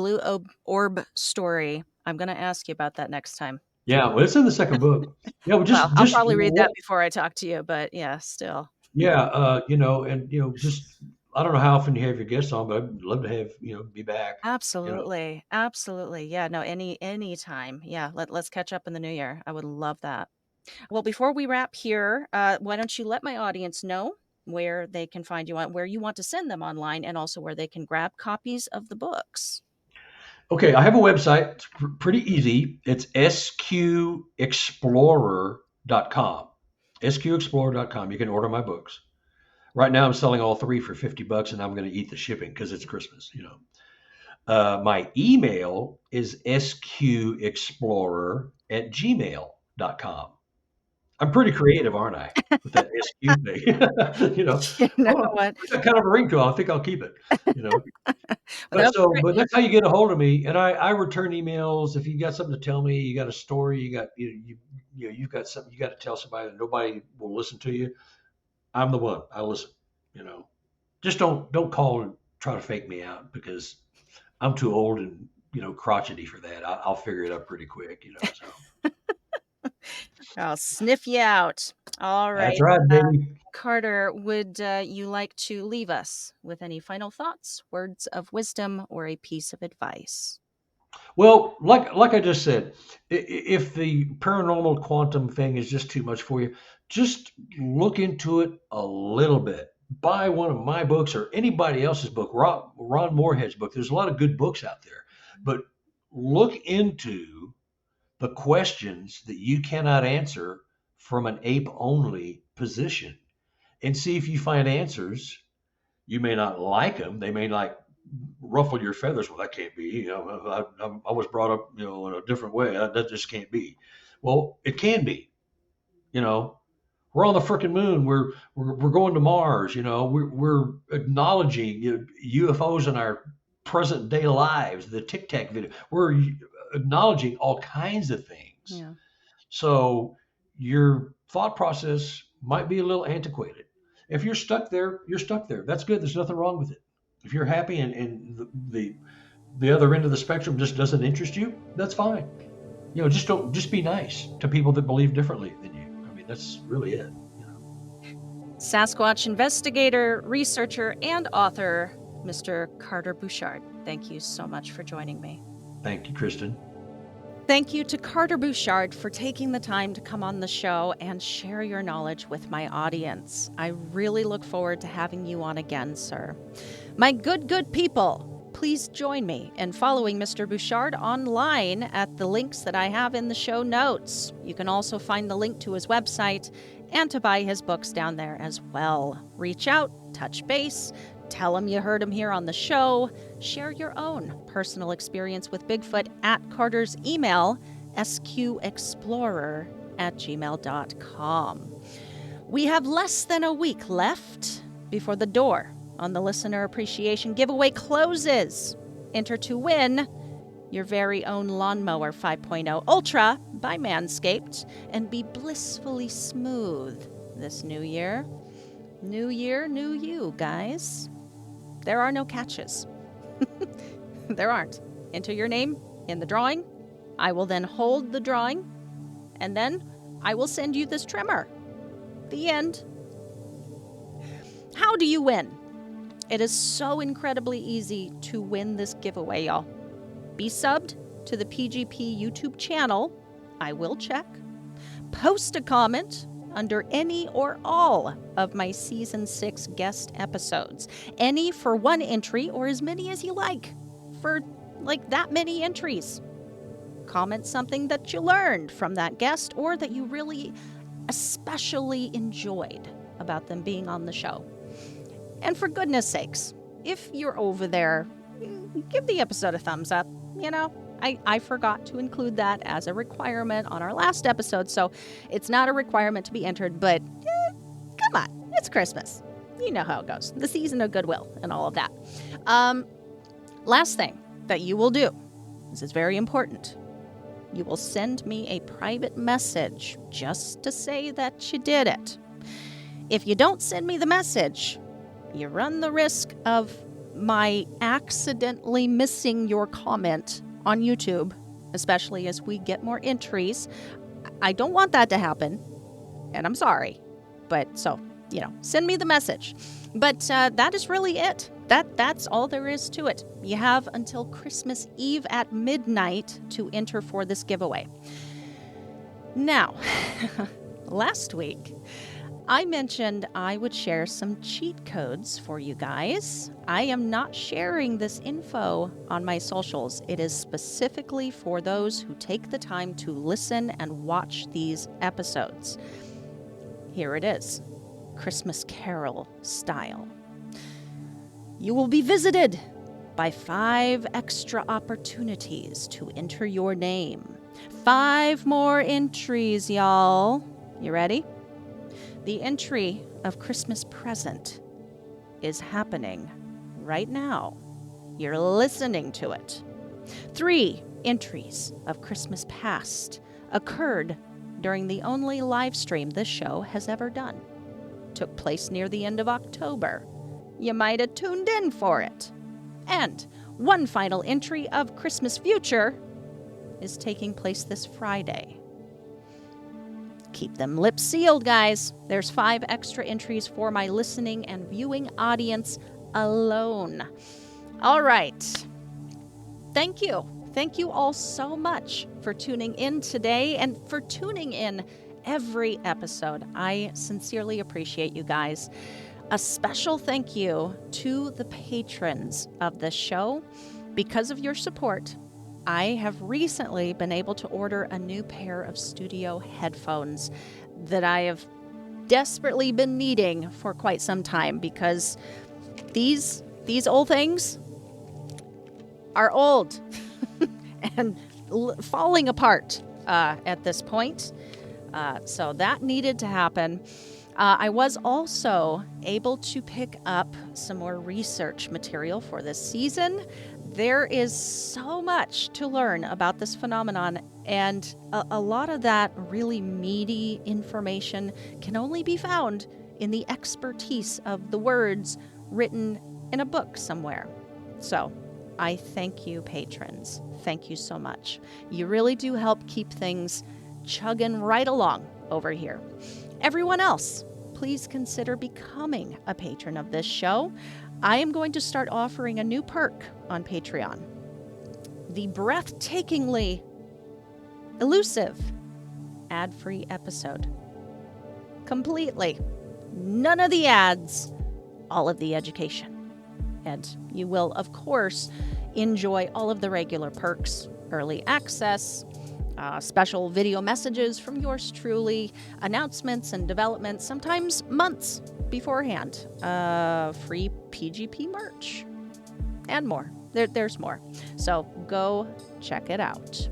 orb story. I'm going to ask you about that next time. Yeah, well, it's in the second book. Yeah, well, Well, I'll just probably read that before I talk to you, but yeah, still. yeah, and just I don't know how often you have your guests on, but I'd love to have be back. You know. Absolutely. Absolutely. Yeah, no, any time. Yeah, let's catch up in the new year. I would love that. Well, before we wrap here, why don't you let my audience know where they can find you on where you want to send them online, and also where they can grab copies of the books. Okay, I have a website. It's pretty easy. It's sqexplorer.com. sqexplorer.com. You can order my books. Right now, I'm selling all three for $50, and I'm going to eat the shipping because it's Christmas. My email is sqexplorer@gmail.com. I'm pretty creative, aren't I? With that SQ thing. You know, You know oh, what? I got kind of a ring to it. I think I'll keep it. You know, Well, that was great. but that's how you get a hold of me. And I return emails. If you got something to tell me, you got a story, you've got something you got to tell somebody that nobody will listen to you. I'm the one. I listen. You know, just don't call and try to fake me out because I'm too old and crotchety for that. I'll figure it out pretty quick. So I'll sniff you out. All that's right. right, baby. Carter, would you like to leave us with any final thoughts, words of wisdom, or a piece of advice? Well, like I just said, if the paranormal quantum thing is just too much for you, just look into it a little bit. Buy one of my books or anybody else's book, Ron Moorhead's book. There's a lot of good books out there, but look into the questions that you cannot answer from an ape-only position and see if you find answers. You may not like them. They may like ruffle your feathers. Well, that can't be. I was brought up, in a different way. That just can't be. Well, it can be. You know, we're on the freaking moon. We're going to Mars. We're acknowledging UFOs in our present day lives. The Tic Tac video. We're acknowledging all kinds of things. Yeah. So your thought process might be a little antiquated. If you're stuck there, you're stuck there. That's good. There's nothing wrong with it. If you're happy and the other end of the spectrum just doesn't interest you, that's fine. Just be nice to people that believe differently than you. I mean, that's really it. Sasquatch investigator, researcher, and author, Mr. Carter Buschardt. Thank you so much for joining me. Thank you, Kristen. Thank you to Carter Buschardt for taking the time to come on the show and share your knowledge with my audience. I really look forward to having you on again, sir. My good people, please join me in following Mr. Buschardt online at the links that I have in the show notes. You can also find the link to his website and to buy his books down there as well. Reach out, touch base, tell him you heard him here on the show. Share your own personal experience with Bigfoot at Carter's email, sqexplorer@gmail.com. We have less than a week left before the door on the Listener Appreciation Giveaway closes. Enter to win your very own Lawnmower 5.0 Ultra by Manscaped and be blissfully smooth this new year. New year, new you, guys. There are no catches. There aren't. Enter your name in the drawing. I will then hold the drawing, and then I will send you this trimmer. The end. How do you win? It is so incredibly easy to win this giveaway, y'all. Be subbed to the PGP YouTube channel. I will check. Post a comment under any or all of my Season 6 guest episodes. Any for one entry or as many as you like. For like that many entries. Comment something that you learned from that guest or that you really especially enjoyed about them being on the show. And for goodness sakes, if you're over there, give the episode a thumbs up. I forgot to include that as a requirement on our last episode, so it's not a requirement to be entered, but come on, it's Christmas. You know how it goes. The season of goodwill and all of that. Last thing that you will do, this is very important, you will send me a private message just to say that you did it. If you don't send me the message, you run the risk of my accidentally missing your comment on YouTube, especially as we get more entries. I don't want that to happen, and I'm sorry. But so, send me the message. But that is really it. That's all there is to it. You have until Christmas Eve at midnight to enter for this giveaway. Now, last week, I mentioned I would share some cheat codes for you guys. I am not sharing this info on my socials. It is specifically for those who take the time to listen and watch these episodes. Here it is, Christmas Carol style. You will be visited by 5 extra opportunities to enter your name. 5 more entries, y'all. You ready? The entry of Christmas present is happening right now. You're listening to it. 3 entries of Christmas past occurred during the only live stream this show has ever done. Took place near the end of October. You might have tuned in for it. And 1 final entry of Christmas future is taking place this Friday. Keep them lips sealed, guys. There's 5 extra entries for my listening and viewing audience alone. All right. Thank you. Thank you all so much for tuning in today and for tuning in every episode. I sincerely appreciate you guys. A special thank you to the patrons of this show. Because of your support, I have recently been able to order a new pair of studio headphones that I have desperately been needing for quite some time, because these old things are old and falling apart at this point. So that needed to happen. I was also able to pick up some more research material for this season. There is so much to learn about this phenomenon, and a lot of that really meaty information can only be found in the expertise of the words written in a book somewhere. So I thank you, patrons. Thank you so much. You really do help keep things chugging right along over here. Everyone else, please consider becoming a patron of this show. I am going to start offering a new perk on Patreon. The breathtakingly elusive ad-free episode. Completely. None of the ads, all of the education. And you will, of course, enjoy all of the regular perks, early access, special video messages from yours truly, announcements and developments, sometimes months beforehand, free PGP merch, and more. There's more. So go check it out.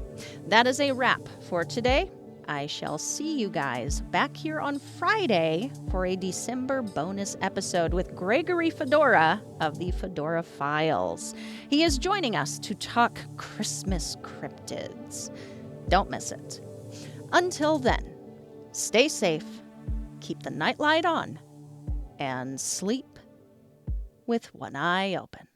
That is a wrap for today. I shall see you guys back here on Friday for a December bonus episode with Gregory Fedora of the Fedora Files. He is joining us to talk Christmas cryptids. Don't miss it. Until then, stay safe, keep the nightlight on, and sleep with one eye open.